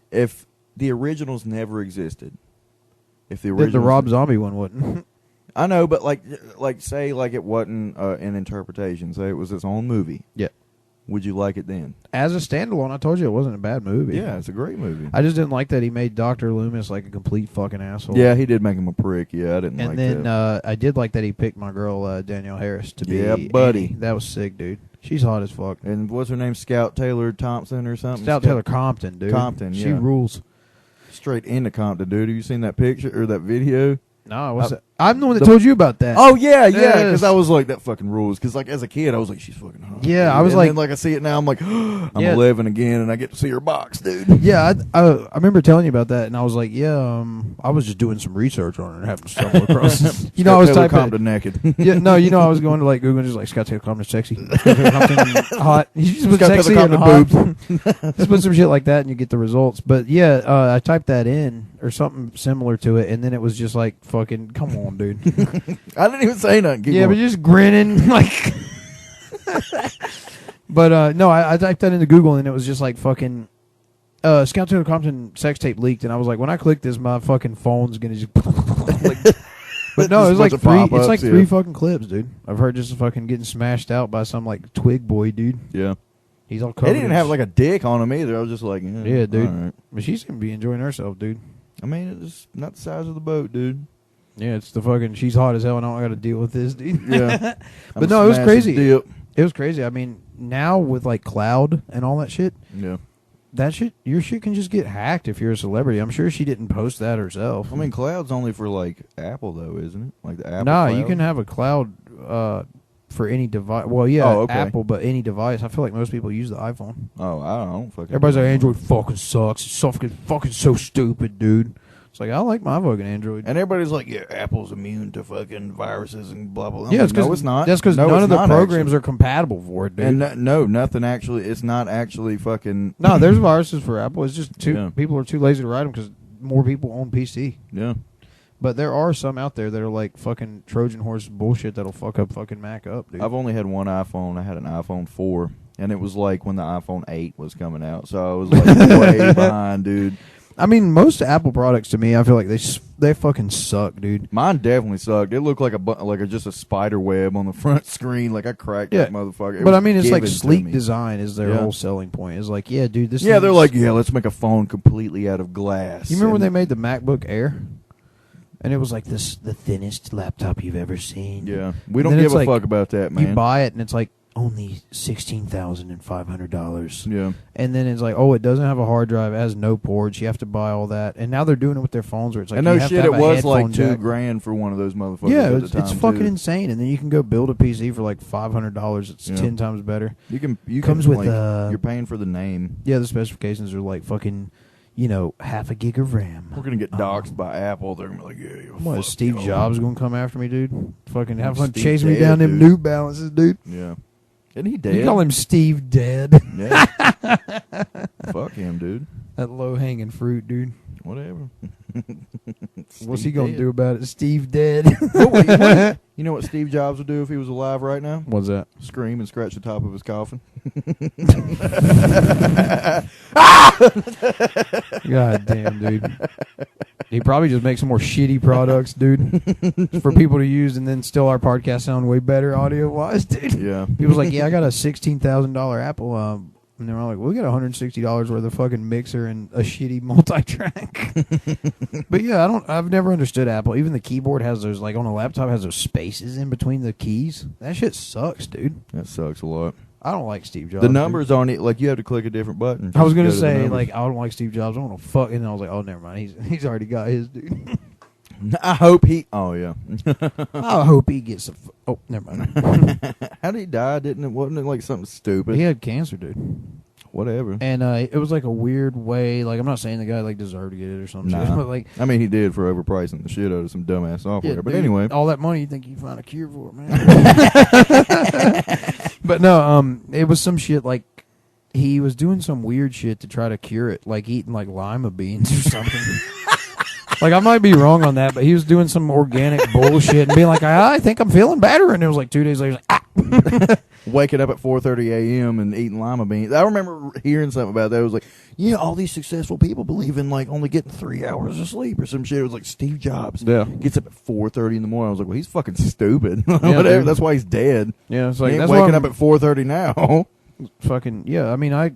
if the originals never existed. If the Rob Zombie one wouldn't. I know, but like say like it wasn't an interpretation. Say it was its own movie. Yeah. Would you like it then? As a standalone, I told you it wasn't a bad movie. Yeah, it's a great movie. I just didn't like that he made Dr. Loomis like a complete fucking asshole. Yeah, he did make him a prick. Yeah, I didn't like that. And then I did like that he picked my girl Danielle Harris to be buddy. Annie. That was sick, dude. She's hot as fuck. And what's her name? Scout Taylor-Thompson or something? Scout Taylor-Compton, dude. Compton, She rules. Straight into Compton, dude. Have you seen that picture or that video? No, what's that? I'm the one that told you about that. Oh, yeah, because I was like, that fucking rules. Because, like, as a kid, I was like, she's fucking hot. Yeah, dude. I was and like... then, like, I see it now, I'm like, I'm 11 again, and I get to see her box, dude. Yeah, I remember telling you about that, and I was like, I was just doing some research on it and happened to stumble across it. You know, I was typing... Compton naked. Yeah, no, you know, I was going to, like, Google and just, like, Scott Taylor-Compton sexy. Scott Taylor-Compton hot. You just put sexy and hot. Just put some shit like that, and you get the results. But, yeah, I typed that in, or something similar to it, and then it was just like, fucking, come on, dude. I didn't even say nothing. Keep going. But just grinning like. But no, I typed that into Google and it was just like fucking Scout Taylor-Compton sex tape leaked, and I was like, when I click this, my fucking phone's gonna just. But no, it was like three. It's like three fucking clips, dude. I've heard just fucking getting smashed out by some like twig boy, dude. Yeah. He's all covered. They didn't have like a dick on him either. I was just like, yeah, dude. All right. But she seemed to be enjoying herself, dude. I mean, it's not the size of the boat, dude. Yeah, it's the fucking. She's hot as hell, and I don't got to deal with this, dude. Yeah, but no, it was crazy. It was crazy. I mean, now with like cloud and all that shit. Yeah, that shit. Your shit can just get hacked if you're a celebrity. I'm sure she didn't post that herself. I mean, cloud's only for like Apple, though, isn't it? Like the Apple. Nah, cloud? You can have a cloud for any device. Well, yeah, okay. Apple, but any device. I feel like most people use the iPhone. Oh, I don't fucking. Everybody's like, Android fucking sucks. It's fucking so stupid, dude. It's like, I like my fucking Android. And everybody's like, yeah, Apple's immune to fucking viruses and blah, blah, blah. Yeah, no, it's not. That's because none of the programs are compatible for it, dude. And no, nothing actually. It's not actually fucking. No, there's viruses for Apple. It's just people are too lazy to write them because more people own PC. Yeah. But there are some out there that are like fucking Trojan horse bullshit that'll fuck up fucking Mac up, dude. I've only had one iPhone. I had an iPhone 4. And it was like when the iPhone 8 was coming out. So I was like way behind, dude. I mean, most Apple products to me, I feel like they fucking suck, dude. Mine definitely sucked. It looked like just a spider web on the front screen. Like I cracked that motherfucker. But I mean, it's like sleek design is their whole selling point. It's like, yeah, dude, this. Yeah, they're like, yeah, let's make a phone completely out of glass. You remember when they made the MacBook Air? And it was like the thinnest laptop you've ever seen. Yeah, we don't give a fuck about that, man. You buy it and it's like only $16,500. Yeah, and then it's like, oh, it doesn't have a hard drive, it has no ports. You have to buy all that, and now they're doing it with their phones where it's like, and no shit, it was like $2,000 for one of those motherfuckers. Yeah, it's fucking insane. And then you can go build a PC for like $500. It's 10 times better. You comes with you're paying for the name. Yeah, the specifications are like fucking. Half a gig of RAM. We're gonna get doxxed by Apple. They're gonna be like, yeah, what, is Steve Jobs gonna come after me, dude? Fucking have fun chasing me down them New Balances, dude. Yeah. Isn't he dead? You call him Steve Dead. Yeah. Fuck him, dude. That low-hanging fruit, dude. Whatever. What's he gonna do about it? Steve Dead. You know what Steve Jobs would do if he was alive right now? What's that? Scream and scratch the top of his coffin. God damn, dude. He probably just makes some more shitty products, dude, for people to use, and then still our podcast sound way better audio-wise, dude. Yeah. People's like, yeah, I got a $16,000 Apple, and they're like, we got $160 worth of fucking mixer and a shitty multi-track. But yeah, I've never understood Apple. Even the keyboard has those, like on a laptop, has those spaces in between the keys. That shit sucks, dude. That sucks a lot. I don't like Steve Jobs. The numbers on it, like you have to click a different button. I was gonna say, like, I don't like Steve Jobs. I don't want to fuck. And I was like, oh, never mind. He's already got his, dude. I hope he. Oh yeah. I hope he gets a. Oh, never mind. How did he die? Wasn't it like something stupid? He had cancer, dude. Whatever. And it was like a weird way. Like, I'm not saying the guy like deserved to get it or something. Nah. But like, I mean, he did for overpricing the shit out of some dumbass software. Yeah, but dude, anyway, all that money, you think you find a cure for it, man? But no, it was some shit like he was doing some weird shit to try to cure it, like eating like lima beans or something. Like, I might be wrong on that, but he was doing some organic bullshit and being like, I think I'm feeling better. And it was like 2 days later, like, waking up at 4:30 a.m. and eating lima beans. I remember hearing something about that. It was like, yeah, all these successful people believe in like only getting 3 hours of sleep or some shit. It was like Steve Jobs. Yeah. Gets up at 4:30 in the morning. I was like, well, he's fucking stupid. Whatever. Dude. That's why he's dead. Yeah, it's like, he ain't that's waking up at 4:30 now. Fucking yeah. I mean, I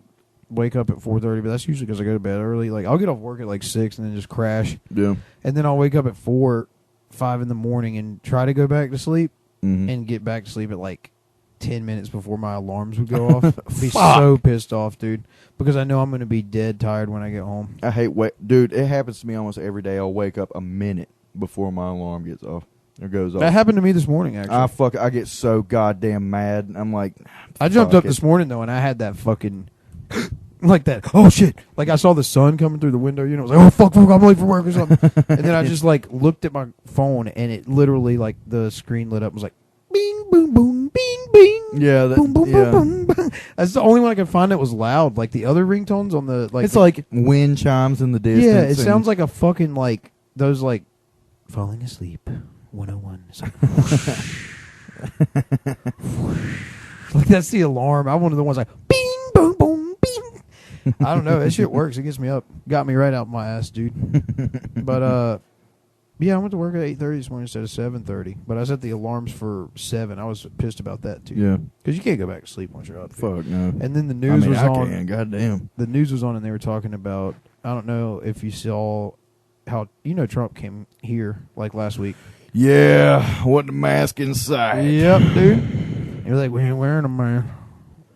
wake up at 4:30, but that's usually because I go to bed early. Like, I'll get off work at like 6 and then just crash. Yeah. And then I'll wake up at 4, 5 in the morning and try to go back to sleep and get back to sleep at like 10 minutes before my alarms would go off. I'd be so pissed off, dude, because I know I'm going to be dead tired when I get home. I hate dude, it happens to me almost every day. I'll wake up a minute before my alarm gets off. Or goes off. That happened to me this morning, actually. I get so goddamn mad. I'm like, I jumped up this morning, though, and I had that fucking... like that, oh shit, like I saw the sun coming through the window, I was like, oh fuck, I'm late for work or something. And then I just like looked at my phone and it literally, like, the screen lit up and was like, bing boom boom, bing bing, yeah, boom boom boom boom. That's the only one I could find that was loud. Like the other ringtones on the, like, it's like wind chimes in the distance. Yeah, it sounds like a fucking, like, those, like, falling asleep 101. It's like, like, that's the alarm. I'm one of the ones like, bing boom boom. I don't know. That shit works. It gets me up. Got me right out my ass, dude. But, yeah, I went to work at 8:30 this morning instead of 7:30. But I set the alarms for 7. I was pissed about that, too. Yeah. Because you can't go back to sleep once you're up. Fuck, no. And then the news was on. Can. Goddamn. The news was on, and they were talking about, I don't know if you saw how, Trump came here, like, last week. Yeah. What the mask inside. Yep, dude. You're like, we ain't wearing them, man.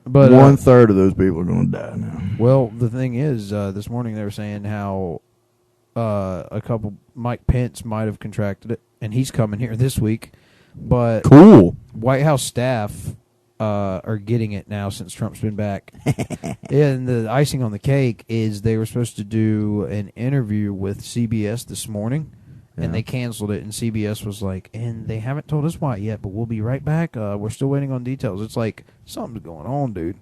But 1/3 of those people are going to die now. Well, the thing is, this morning they were saying how Mike Pence might have contracted it, and he's coming here this week. But cool. White House staff are getting it now since Trump's been back. And the icing on the cake is they were supposed to do an interview with CBS this morning. Yeah. And they canceled it, and CBS was like, and they haven't told us why yet, but we'll be right back. We're still waiting on details. It's like, something's going on, dude.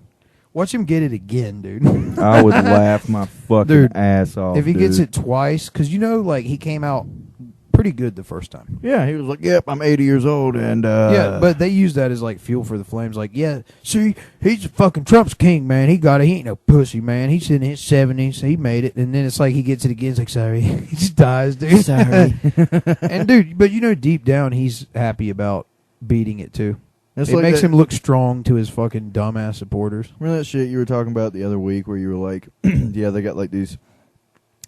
Watch him get it again, dude. I would laugh my fucking ass off, if he gets it twice, because like, he came out pretty pretty good the first time. Yeah, he was like, "Yep, I'm 80 years old," and yeah, but they use that as like fuel for the flames. Like, yeah, see, he's fucking Trump's king, man. He ain't no pussy, man. He's in his 70s, he made it, and then it's like he gets it again. It's like, sorry, he just dies, dude. Sorry, and dude, but deep down, he's happy about beating it too. It like makes him look strong to his fucking dumbass supporters. Remember that shit you were talking about the other week where you were like, yeah, they got like these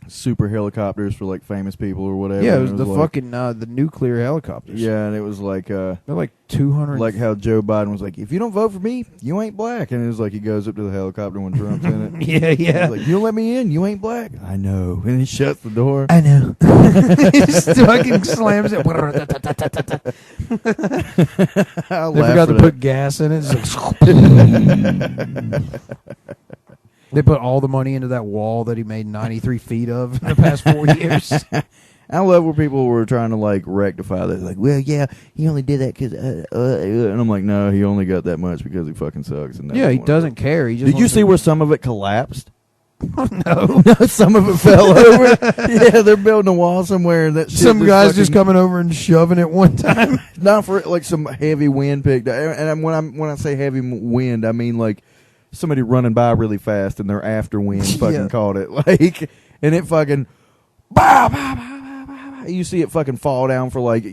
super helicopters for like famous people or whatever. Yeah, it was the like, fucking the nuclear helicopters. Yeah, and it was like they're like 200. Like how Joe Biden was like, if you don't vote for me, you ain't black. And it was like he goes up to the helicopter when Trump's in it. Yeah. He's like, you don't let me in, you ain't black. I know. And he shuts the door. I know. He just fucking slams it. They forgot to put gas in it. It's like they put all the money into that wall that he made 93 feet of in the past 4 years. I love where people were trying to like rectify that. Like, well, yeah, he only did that because, and I'm like, no, he only got that much because he fucking sucks. And yeah, he doesn't care. He just did you see where some of it collapsed? No, some of it fell over. Yeah, they're building a wall somewhere. And that shit some guys just coming over and shoving it one time. Not for like some heavy wind picked. And when I say heavy wind, I mean like somebody running by really fast and their after wind fucking caught it. Like, and it fucking, bah, bah, bah. You see it fucking fall down for like,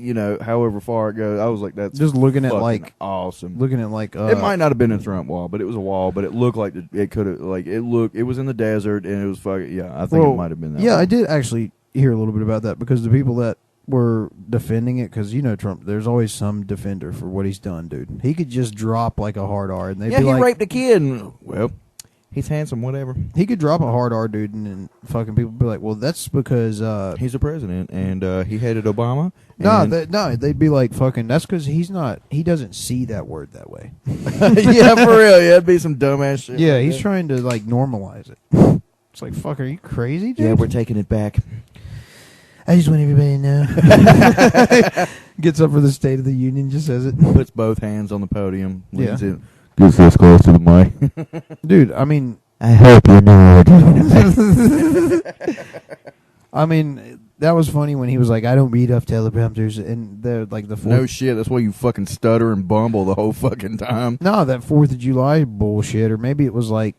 however far it goes. I was like, that's just looking at like awesome. Looking at like it might not have been a Trump wall, but it was a wall. But it looked like it could have. Like it was in the desert and it was fucking. Yeah, I think it might have been that. Yeah, wall. I did actually hear a little bit about that because the people that were defending it, because Trump, there's always some defender for what he's done, dude. He could just drop like a hard R, and they'd be like, he raped a kid. And, well, he's handsome, whatever. He could drop a hard R, dude, and fucking people be like, well, that's because he's a president, and he hated Obama. No, they'd be like, fucking, that's because he doesn't see that word that way. Yeah, for real. Yeah, it'd be some dumbass shit. Yeah, he's trying to, like, normalize it. It's like, fuck, are you crazy, dude? Yeah, we're taking it back. I just want everybody to know. Gets up for the State of the Union, just says it. Puts both hands on the podium. Yeah. Gets this close to the mic. Dude, I mean, I hope you know it. I mean, that was funny when he was like, I don't read off teleprompters. And they're like the 4th. No shit, that's why you fucking stutter and bumble the whole fucking time. No, that 4th of July bullshit. Or maybe it was like,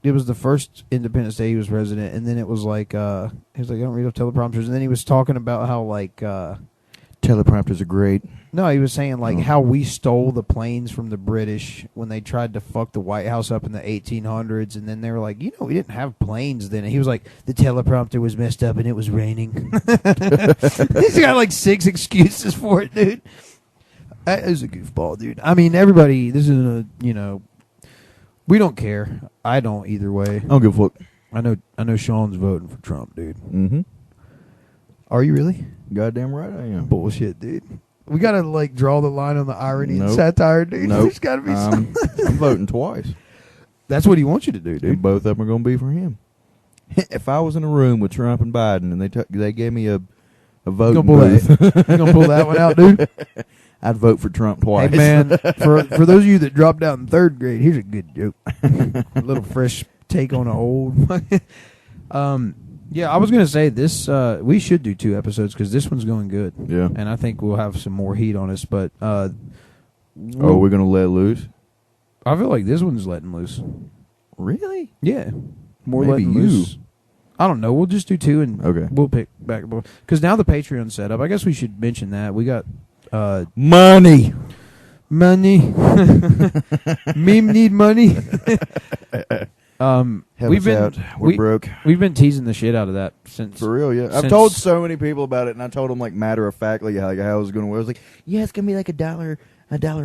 it was the first Independence Day he was president. And then it was like, he was like, I don't read off teleprompters. And then he was talking about how like, teleprompters are great. No, he was saying like how we stole the planes from the British when they tried to fuck the White House up in the 1800s, and then they were like, we didn't have planes then. And he was like, the teleprompter was messed up and it was raining. He's got like 6 excuses for it, dude. That is a goofball, dude. I mean, everybody, this is a we don't care. I don't either way. I don't give a fuck. I know Sean's voting for Trump, dude. Mm-hmm. Are you really? Goddamn right I am. Bullshit, dude. We gotta like draw the line on the irony and Nope. satire, dude. Nope. There's gotta be some. I'm voting twice. That's what he wants you to do, dude. And both of them are going to be for him. If I was in a room with Trump and Biden and they gave me a voting booth, you gonna pull that one out, dude? I'd vote for Trump twice. Hey man, for those of you that dropped out in 3rd grade, here's a good joke. A little fresh take on an old. Yeah, I was gonna say this. We should do 2 episodes because this one's going good. Yeah, and I think we'll have some more heat on us. But we're gonna let loose. I feel like this one's letting loose. Really? Yeah, more Maybe letting loose. I don't know. We'll just do 2 and we'll pick back because now the Patreon's set up. I guess we should mention that we got money. Meme need money. We're broke. We've been teasing the shit out of that since. For real, yeah. I've told so many people about it, and I told them like matter of factly how it was going to work. I was like, yeah, it's gonna be like $1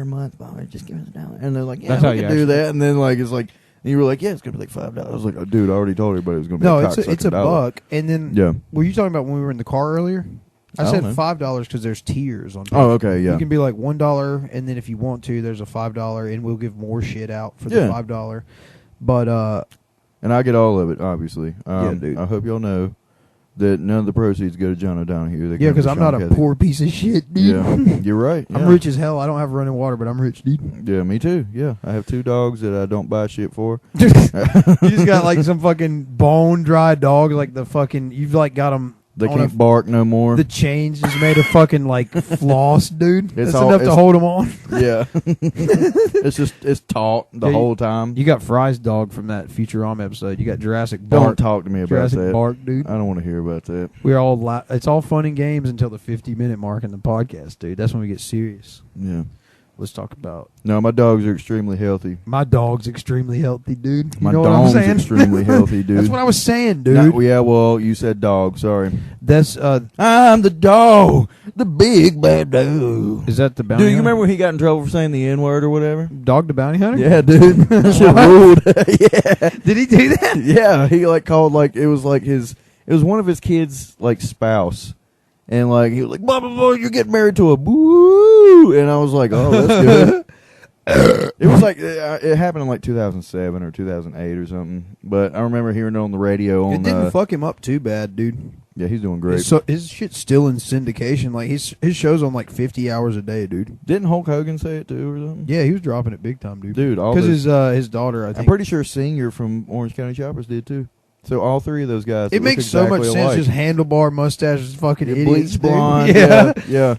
a month. Just give us $1, and they're like, yeah, we can do that. And then like it's like, and you were like, yeah, it's gonna be like $5. I was like, oh, dude, I already told everybody it was gonna be. No, it's a buck. And then yeah, were you talking about when we were in the car earlier? I said $5 because there's tiers on. Oh, okay, yeah. You can be like $1, and then if you want to, there's a $5, and we'll give more shit out for the $5. But and I get all of it, obviously. Yeah, dude. I hope y'all know that none of the proceeds go to John O'Donohue. Yeah, because I'm not a poor piece of shit, dude. Yeah, you're right. Yeah. I'm rich as hell. I don't have running water, but I'm rich, dude. Yeah, me too. Yeah, I have 2 dogs that I don't buy shit for. You just got like some fucking bone dry dogs, like the fucking. You've like got them They can't bark no more. The chains is made of fucking like floss, dude. It's That's enough to hold them on. Yeah. it's taut the whole time. You got Fry's dog from that Futurama episode. You got Jurassic Bark. Don't talk to me about Jurassic that. Bark, dude. I don't want to hear about that. We're all it's all fun and games until the 50-minute mark in the podcast, dude. That's when we get serious. Yeah. Let's talk about. No, my dogs are extremely healthy. My dog's extremely healthy, dude. You my know what I'm dog's saying? extremely healthy, dude. That's what I was saying, dude. Yeah, well, you said dog. Sorry. That's I'm the dog, the big bad dog. Is that the bounty? Dude, you hunter? remember when he got in trouble for saying the N word or whatever? Dog the bounty hunter? Yeah, dude. That shit ruled. Yeah. Did he do that? Yeah, he like called like it was one of his kids' like spouse. And like he was like, blah blah blah, you're getting married to a boo, and I was like, oh, that's good. It was like it happened in like 2007 or 2008 or something. But I remember hearing it on the radio. It didn't fuck him up too bad, dude. Yeah, he's doing great. His shit's still in syndication. Like his show's on like 50 hours a day, dude. Didn't Hulk Hogan say it too or something? Yeah, he was dropping it big time, dude. Dude, because his daughter, I think. I'm pretty sure Senior from Orange County Choppers did too. So all three of those guys. It makes so much sense. Just handlebar mustaches, fucking idiots, bleach blonde. Yeah.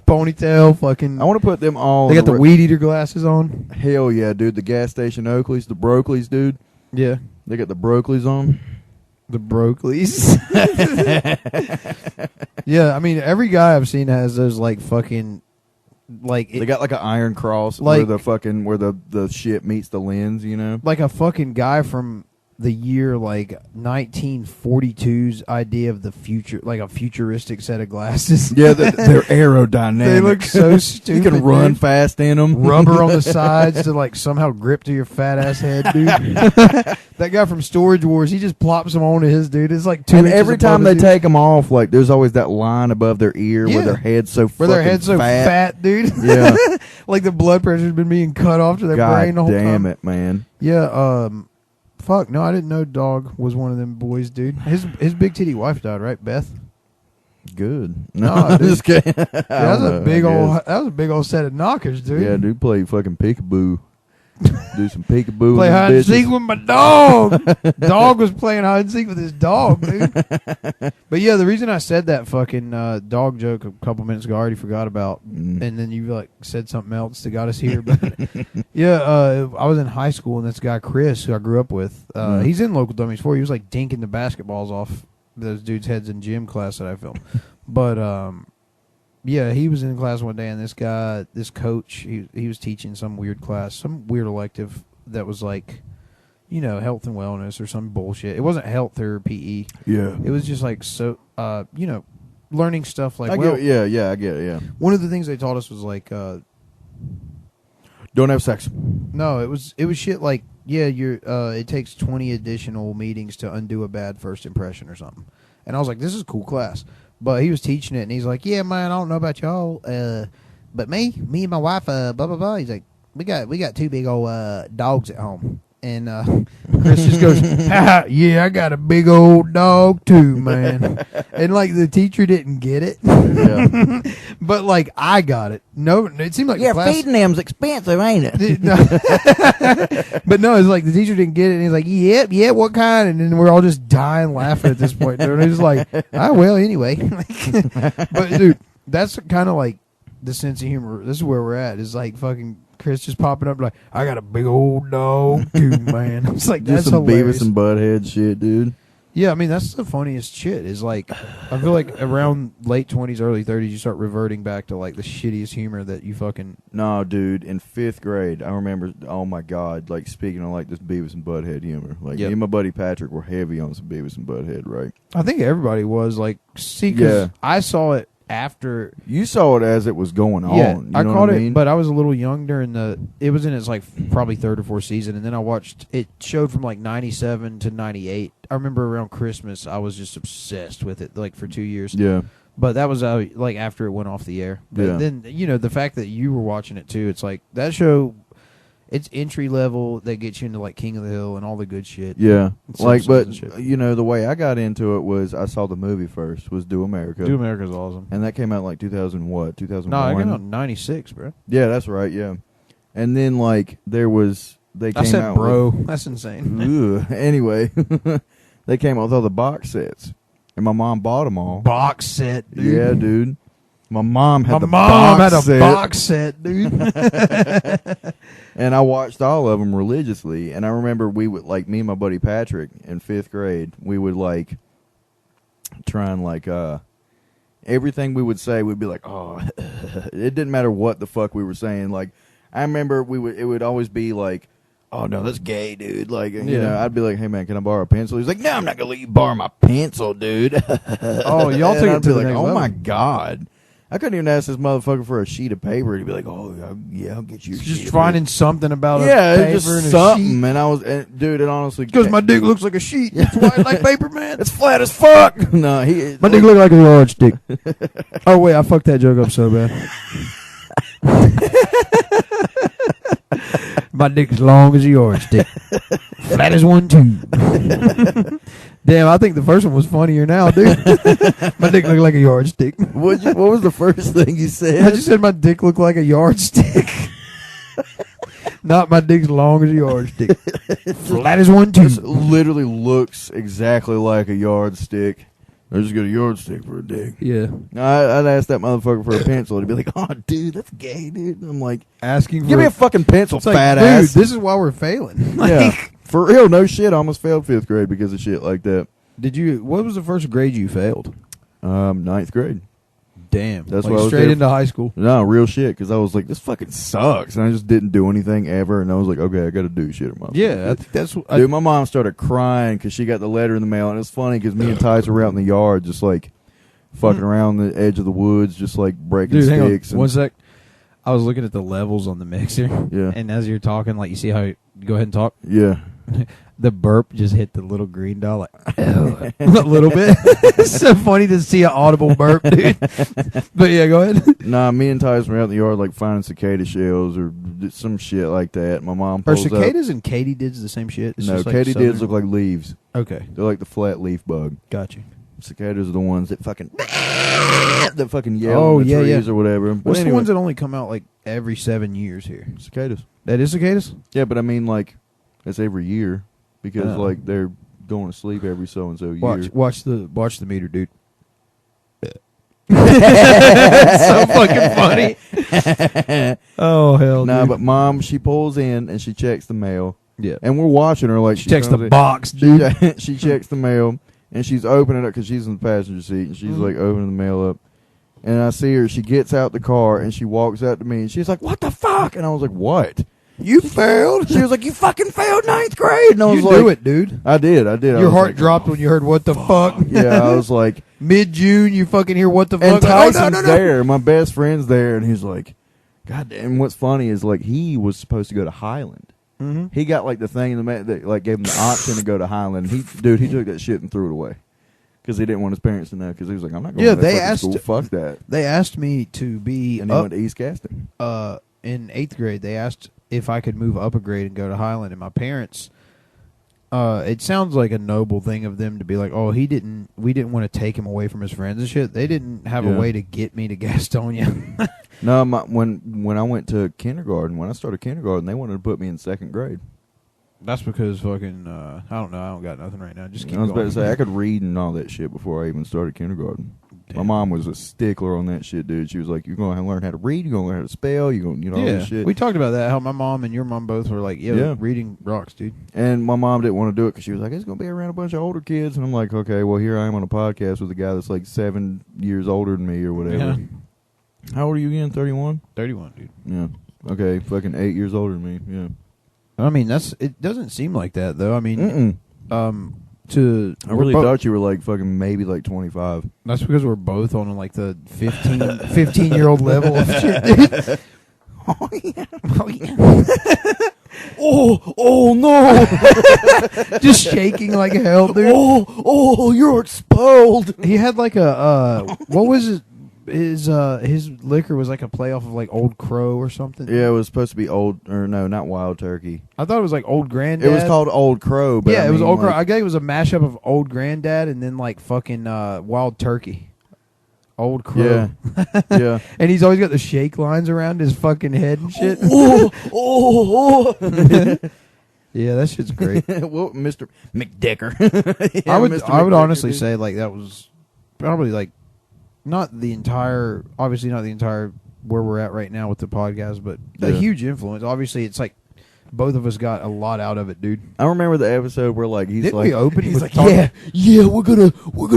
Ponytail. Fucking. I want to put them all. They got the weed eater glasses on. Hell yeah, dude! The gas station Oakleys, the Broakleys, dude. Yeah, they got the Broakleys on. The Broakleys. Yeah, I mean every guy I've seen has those like fucking. Like they got like an iron cross like, where the shit meets the lens, you know, like a fucking guy from the year like 1942's idea of the future, like a futuristic set of glasses. Yeah, they're aerodynamic. They look so stupid. You can run fast in them. Rubber on the sides to like somehow grip to your fat ass head, dude. That guy from Storage Wars, he just plops them onto his dude. It's like 2 and inches every time they dude. Take them off, like there's always that line above their ear where their head's so fat, dude. Yeah, like the blood pressure's been being cut off to their brain the whole time. Damn it, man. Yeah. Fuck, no, I didn't know Dog was one of them boys, dude. His big titty wife died, right, Beth? Good. No, I'm just kidding. That was a big old set of knockers, dude. Yeah, dude, play fucking peekaboo. Do some peekaboo. Play hide and seek with my dog. Dog was playing hide and seek with his dog, dude. But yeah, the reason I said that fucking dog joke a couple minutes ago, I already forgot about, and then you like said something else that got us here. But yeah, I was in high school, and this guy Chris, who I grew up with, he's in Local Dummies 4. He was like dinking the basketballs off those dudes' heads in gym class that I filmed. But yeah, he was in class one day, and this coach, he was teaching some weird class, some weird elective that was like, you know, health and wellness or some bullshit. It wasn't health or PE. Yeah. It was just like, so, you know, learning stuff like, I get it, yeah. One of the things they taught us was like, don't have sex. No, it was shit like, yeah, it takes 20 additional meetings to undo a bad first impression or something. And I was like, this is a cool class. But he was teaching it, and he's like, yeah, man, I don't know about y'all, but me and my wife, blah, blah, blah. He's like, we got two big old dogs at home. And Chris just goes, yeah, I got a big old dog too, man. And like the teacher didn't get it. Yeah. But like I got it. No, it seemed like feeding them's expensive, ain't it? But no, it's like the teacher didn't get it, and he's like, yep, what kind? And then we're all just dying laughing at this point. And he's like, well, anyway. But dude, that's kind of like the sense of humor. This is where we're at. Is like fucking Chris just popping up like, I got a big old dog too, man. It's like, that's just some hilarious. Beavis and Butthead shit, dude. Yeah, I mean, that's the funniest shit. Is like, I feel like around late 20s, early 30s, you start reverting back to like the shittiest humor that you fucking. No, dude. In 5th grade, I remember. Oh my god! Like speaking of like this Beavis and Butthead humor. Like me and my buddy Patrick were heavy on some Beavis and Butthead, right? I think everybody was like, because I saw it after. You saw it as it was going on. Yeah, you know I caught it, but I was a little young during it was in its like probably 3rd or 4th season, and then I watched it. Showed from like 97 to 98. I remember around Christmas I was just obsessed with it like for 2 years. Yeah. But that was like after it went off the air. But then, you know, the fact that you were watching it too, it's like that show, it's entry level that gets you into like King of the Hill and all the good shit. Yeah. Like, but you know, the way I got into it was I saw the movie first, was Do America. Do America's awesome. And that came out like 2000 what? 2001? No, it came out in 96, bro. Yeah, that's right, yeah. And then like they came out bro. That's insane. Anyway, they came out with all the box sets. And my mom bought them all. Box set, dude. Yeah, dude. My mom had box set, dude. And I watched all of them religiously. And I remember we would, like, me and my buddy Patrick in 5th grade, we would, like, try and, like, everything we would say, we'd be like, oh, it didn't matter what the fuck we were saying. Like, I remember it would always be like, oh, no, that's gay, dude. Like, you know, I'd be like, hey, man, can I borrow a pencil? He's like, no, I'm not going to let you borrow my pencil, dude. Oh, y'all took it to the next level. Oh, my God. I couldn't even ask this motherfucker for a sheet of paper. He'd be like, "Oh, yeah, I'll get you." Just finding something about paper just and something. A sheet. And I was, dude, it honestly because my dick looks like a sheet. It's white like paper, man. It's flat as fuck. No, my dick look like a yardstick. Oh wait, I fucked that joke up so bad. My dick's long as a yardstick, flat as one too. Damn, I think the first one was funnier now, dude. My dick looked like a yardstick. What was the first thing you said? I just said my dick looked like a yardstick. Not my dick's long as a yardstick. Flat as one too. This literally looks exactly like a yardstick. I just got a yardstick for a dick. Yeah. I'd ask that motherfucker for a pencil. He'd be like, oh, dude, that's gay, dude. And I'm like, give me a fucking pencil, fat like, ass. Dude, this is why we're failing. Yeah. For real, no shit. I almost failed 5th grade because of shit like that. What was the first grade you failed? 9th grade. Damn. That's like why I was straight into high school. No, real shit, because I was like, this fucking sucks. And I just didn't do anything ever. And I was like, okay, I got to do shit. Yeah, I think that's... Dude, my mom started crying because she got the letter in the mail. And it's funny because me and Tice were out in the yard just like fucking around the edge of the woods, just like breaking sticks. Hang on. 1 sec. I was looking at the levels on the mixer. Yeah. And as you're talking, like, you see how... Go ahead and talk. Yeah. The burp just hit the little green dot like a little bit. It's so funny to see an audible burp, dude. But yeah, go ahead. Nah, me and Tyson were out in the yard like finding cicada shells or some shit like that. My mom Are pulls cicadas and katydids the same shit? It's no, just like katydids look like leaves. Okay. They're like the flat leaf bug. Got you. Cicadas are the ones that fucking yell in the trees or whatever. But what's the ones that only come out like every 7 years here? Cicadas. That is cicadas? Yeah, but I mean like that's every year because like they're going to sleep every so and so year. Watch the meter, dude. It's so fucking funny. Oh hell no! But mom, she pulls in and she checks the mail. Yeah, and we're watching her like she checks the box, dude. She checks the mail and she's opening it because she's in the passenger seat and she's like opening the mail up. And I see her. She gets out the car and she walks out to me and she's like, "What the fuck?" And I was like, "What? You failed?" She was like, "You fucking failed 9th grade." And I was you like, do it, dude. I did. Your heart dropped when you heard "What the fuck." Yeah, I was like, mid-June, you fucking hear "What the fuck." And Tyson's there. My best friend's there, and he's like, "God damn!" What's funny is like he was supposed to go to Highland. Mm-hmm. He got like the thing in the that like gave him the option to go to Highland. He took that shit and threw it away because he didn't want his parents to know. Because he was like, "I'm not going to that school. Fuck that." They asked me to be, and he went to East Gaston. In 8th grade, they asked if I could move up a grade and go to Highland, and my parents. It sounds like a noble thing of them to be like, "Oh, we didn't want to take him away from his friends and shit." They didn't have a way to get me to Gastonia. No, when I went to kindergarten, when I started kindergarten, they wanted to put me in 2nd grade. That's because fucking I don't know. I don't got nothing right now. Just keep I was going. about to say I could read and all that shit before I even started kindergarten. Damn. My mom was a stickler on that shit, dude. She was like, "You're going to learn how to read. You're going to learn how to spell. You're going, all this shit." We talked about that. How my mom and your mom both were like, "Yeah, reading rocks, dude." And my mom didn't want to do it because she was like, "It's going to be around a bunch of older kids." And I'm like, "Okay, well, here I am on a podcast with a guy that's like 7 years older than me or whatever." Yeah. How old are you again? 31? 31, dude. Yeah. Okay, fucking 8 years older than me. Yeah. I mean, it doesn't seem like that though. I mean, I really thought you were like fucking maybe like 25. That's because we're both on like the 15-year-old level of shit, dude. Oh yeah. Oh yeah. oh no. Just shaking like hell, dude. Oh, you're expelled. He had like a what was it? His liquor was like a playoff of like Old Crow or something. Yeah, it was supposed to be not Wild Turkey. I thought it was like Old Granddad. It was called Old Crow, but yeah, it was Old Crow. I guess it was a mashup of Old Granddad and then like fucking Wild Turkey. Old Crow. Yeah. Yeah. And he's always got the shake lines around his fucking head and shit. Yeah, that shit's great. Well, Mr. McDicker. Yeah, I would honestly say like that was probably like obviously not the entire where we're at right now with the podcast, but a huge influence. Obviously, it's like both of us got a lot out of it, dude. I remember the episode where like he's Didn't like, we open? He's like, yeah, we're gonna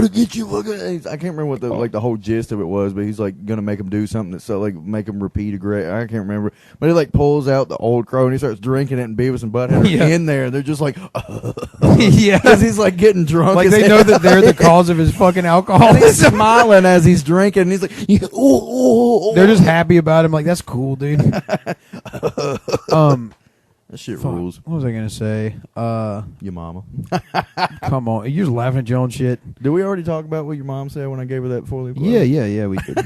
get you. I can't remember what the whole gist of it was, but he's like gonna make him do something that's so like make him repeat a great. I can't remember, but he like pulls out the old crow and he starts drinking it, and Beavis and Butthead are in there. They're just like, yeah, because he's like getting drunk. Like they know that they're the cause of his fucking alcohol. And he's smiling as he's drinking, and he's like, they're just happy about him. Like that's cool, dude. That shit rules. What was I gonna say? Your mama. Come on, you're just laughing at your own shit. Did we already talk about what your mom said when I gave her that 4-leaf? Yeah, we did.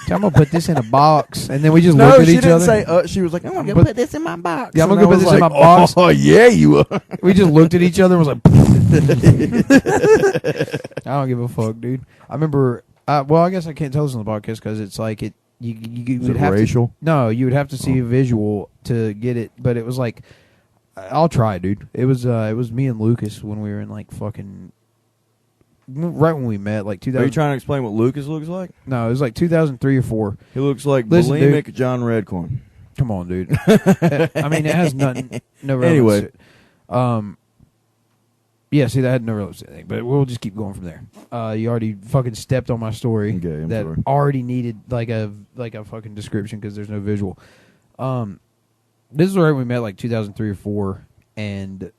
I'm gonna put this in a box, and then we just looked at each other. No, she didn't say. She was like, "I'm gonna put this in my box." Yeah, I'm gonna put this in my box. Oh yeah, you are. We just looked at each other and was like, I don't give a fuck, dude. I remember. Well, I guess I can't tell this on the podcast because it's like it. You would have racial? You would have to see a visual to get it. But it was like, I'll try, dude. It was me and Lucas when we were in like fucking. Right when we met, like 2000. Are you trying to explain what Lucas looks like? No, it was like 2003 or 4. He looks like bulimic dude. John Redcorn. Come on, dude. I mean, it has nothing. No relevance. Anyway, yeah. See, that had no relevance to anything, but we'll just keep going from there. You already fucking stepped on my story that sorry. already needed like a fucking description because there's no visual. This is right when we met, like 2003 or 4, and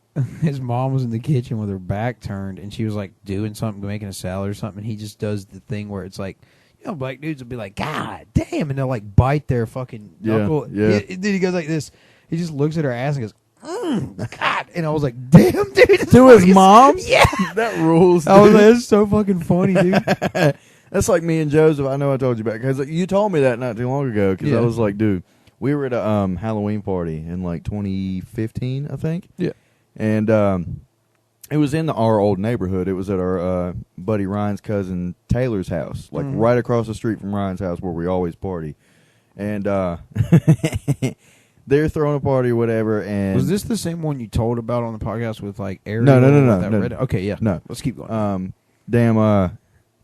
his mom was in the kitchen with her back turned, and she was like doing something, making a salad or something. And he just does the thing where it's like, black dudes will be like, God damn, and they'll like bite their fucking knuckle. Yeah. Then he goes like this. He just looks at her ass and goes, God. And I was like, damn, dude. To his mom? Yeah. That rules, dude. I was like, that's so fucking funny, dude. That's like me and Joseph. I know I told you about because you told me that not too long ago because I was like, dude, we were at a Halloween party in like 2015, I think. Yeah. And it was in our old neighborhood. It was at our buddy Ryan's cousin Taylor's house, like right across the street from Ryan's house where we always party. And they're throwing a party or whatever. And was this the same one you told about on the podcast with like Ariel? No. Okay, yeah. No. Let's keep going.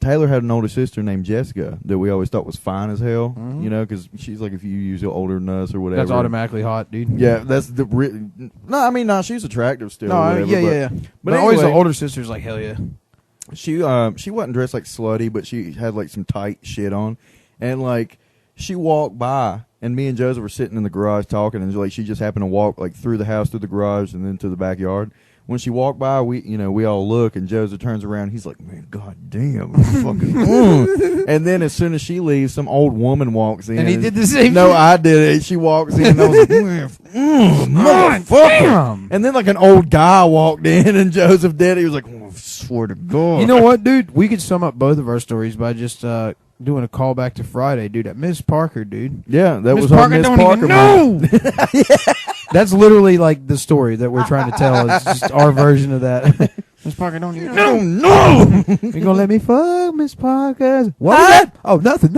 Taylor had an older sister named Jessica that we always thought was fine as hell, because she's like if you use older than us or whatever. That's automatically hot, dude. Yeah, that's the no, she's attractive still. No, whatever, yeah. But anyway, always the older sister's like, hell yeah. She wasn't dressed like slutty, but she had like some tight shit on, and like she walked by, and me and Joseph were sitting in the garage talking, and like she just happened to walk like through the house, through the garage, and then to the backyard. When she walked by, we all look, and Joseph turns around. He's like, man, god damn, fucking. And then as soon as she leaves, some old woman walks in. And he did the same No, thing. I did it. She walks in, and I was like, motherfucker. And then like an old guy walked in, and Joseph did it. He was like, oh, I swear to God. You know what, dude? We could sum up both of our stories by just doing a callback to Friday, dude. At Miss Parker, dude. Yeah, that Miss was Parker. Miss Don't Parker. even know. That's literally like the story that we're trying to tell. It's just our version of that. Miss Parker don't even know. No. You gonna let me fuck Miss Parker? What was that? Oh, nothing.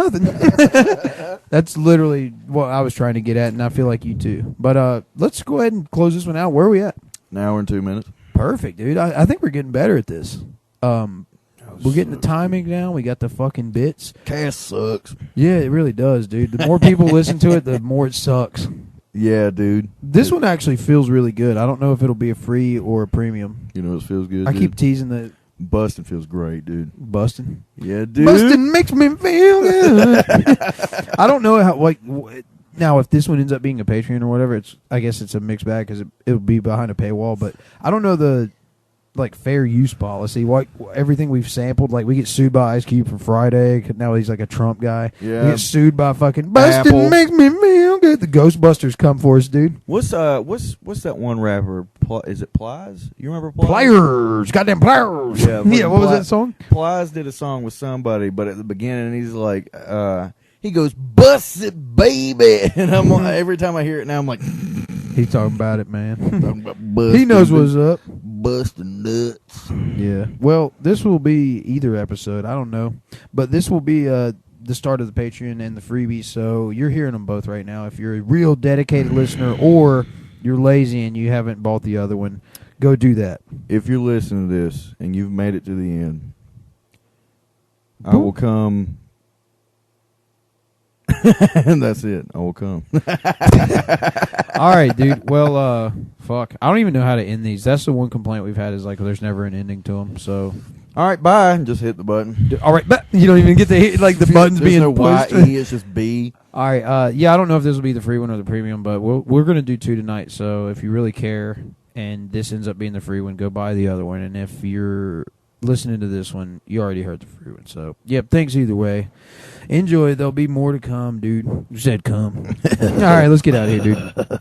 That's literally what I was trying to get at, and I feel like you too. But let's go ahead and close this one out. Where are we at? An hour and 2 minutes. Perfect, dude. I think we're getting better at this. We're getting the timing down. We got the fucking bits. Cast sucks. Yeah, it really does, dude. The more people listen to it, the more it sucks. Yeah, dude. This one actually feels really good. I don't know if it'll be a free or a premium. You know, it feels good. I keep teasing that. Busting feels great, dude. Busting? Yeah, dude. Busting makes me feel good. I don't know how, like, now if this one ends up being a Patreon or whatever, I guess it's a mixed bag because it'll be behind a paywall, but I don't know the, like, fair use policy. Like, everything we've sampled, like, we get sued by Ice Cube for Friday. Now he's like a Trump guy. Yeah. We get sued by fucking Bustin' makes me feel good. The Ghostbusters come for us, dude. What's that one rapper? Is it Plies? You remember Plies? Pliers. Goddamn pliers. Yeah, Yeah, what was that song? Plies did a song with somebody, but at the beginning he's like, he goes, "Bust it, baby," and I'm like, every time I hear it now, I'm like, he's talking about it, man. talking about He knows what's up. Busting nuts. Yeah. Well, this will be either episode. I don't know, but this will be the start of the Patreon and the freebie. So you're hearing them both right now. If you're a real dedicated listener, or you're lazy and you haven't bought the other one, go do that. If you're listening to this and you've made it to the end, I will come. And that's it. I will come. All right, dude. Well, fuck. I don't even know how to end these. That's the one complaint we've had is like there's never an ending to them. So, all right, bye. And just hit the button. All right, but you don't even get to hit like the buttons being no pushed. Y-E, it's just B. All right. Yeah, I don't know if this will be the free one or the premium, but we're gonna do 2 tonight. So if you really care, and this ends up being the free one, go buy the other one. And if you're listening to this one, you already heard the free one. So, yep, thanks either way. Enjoy. There'll be more to come, dude. You said come. All right, let's get out of here, dude.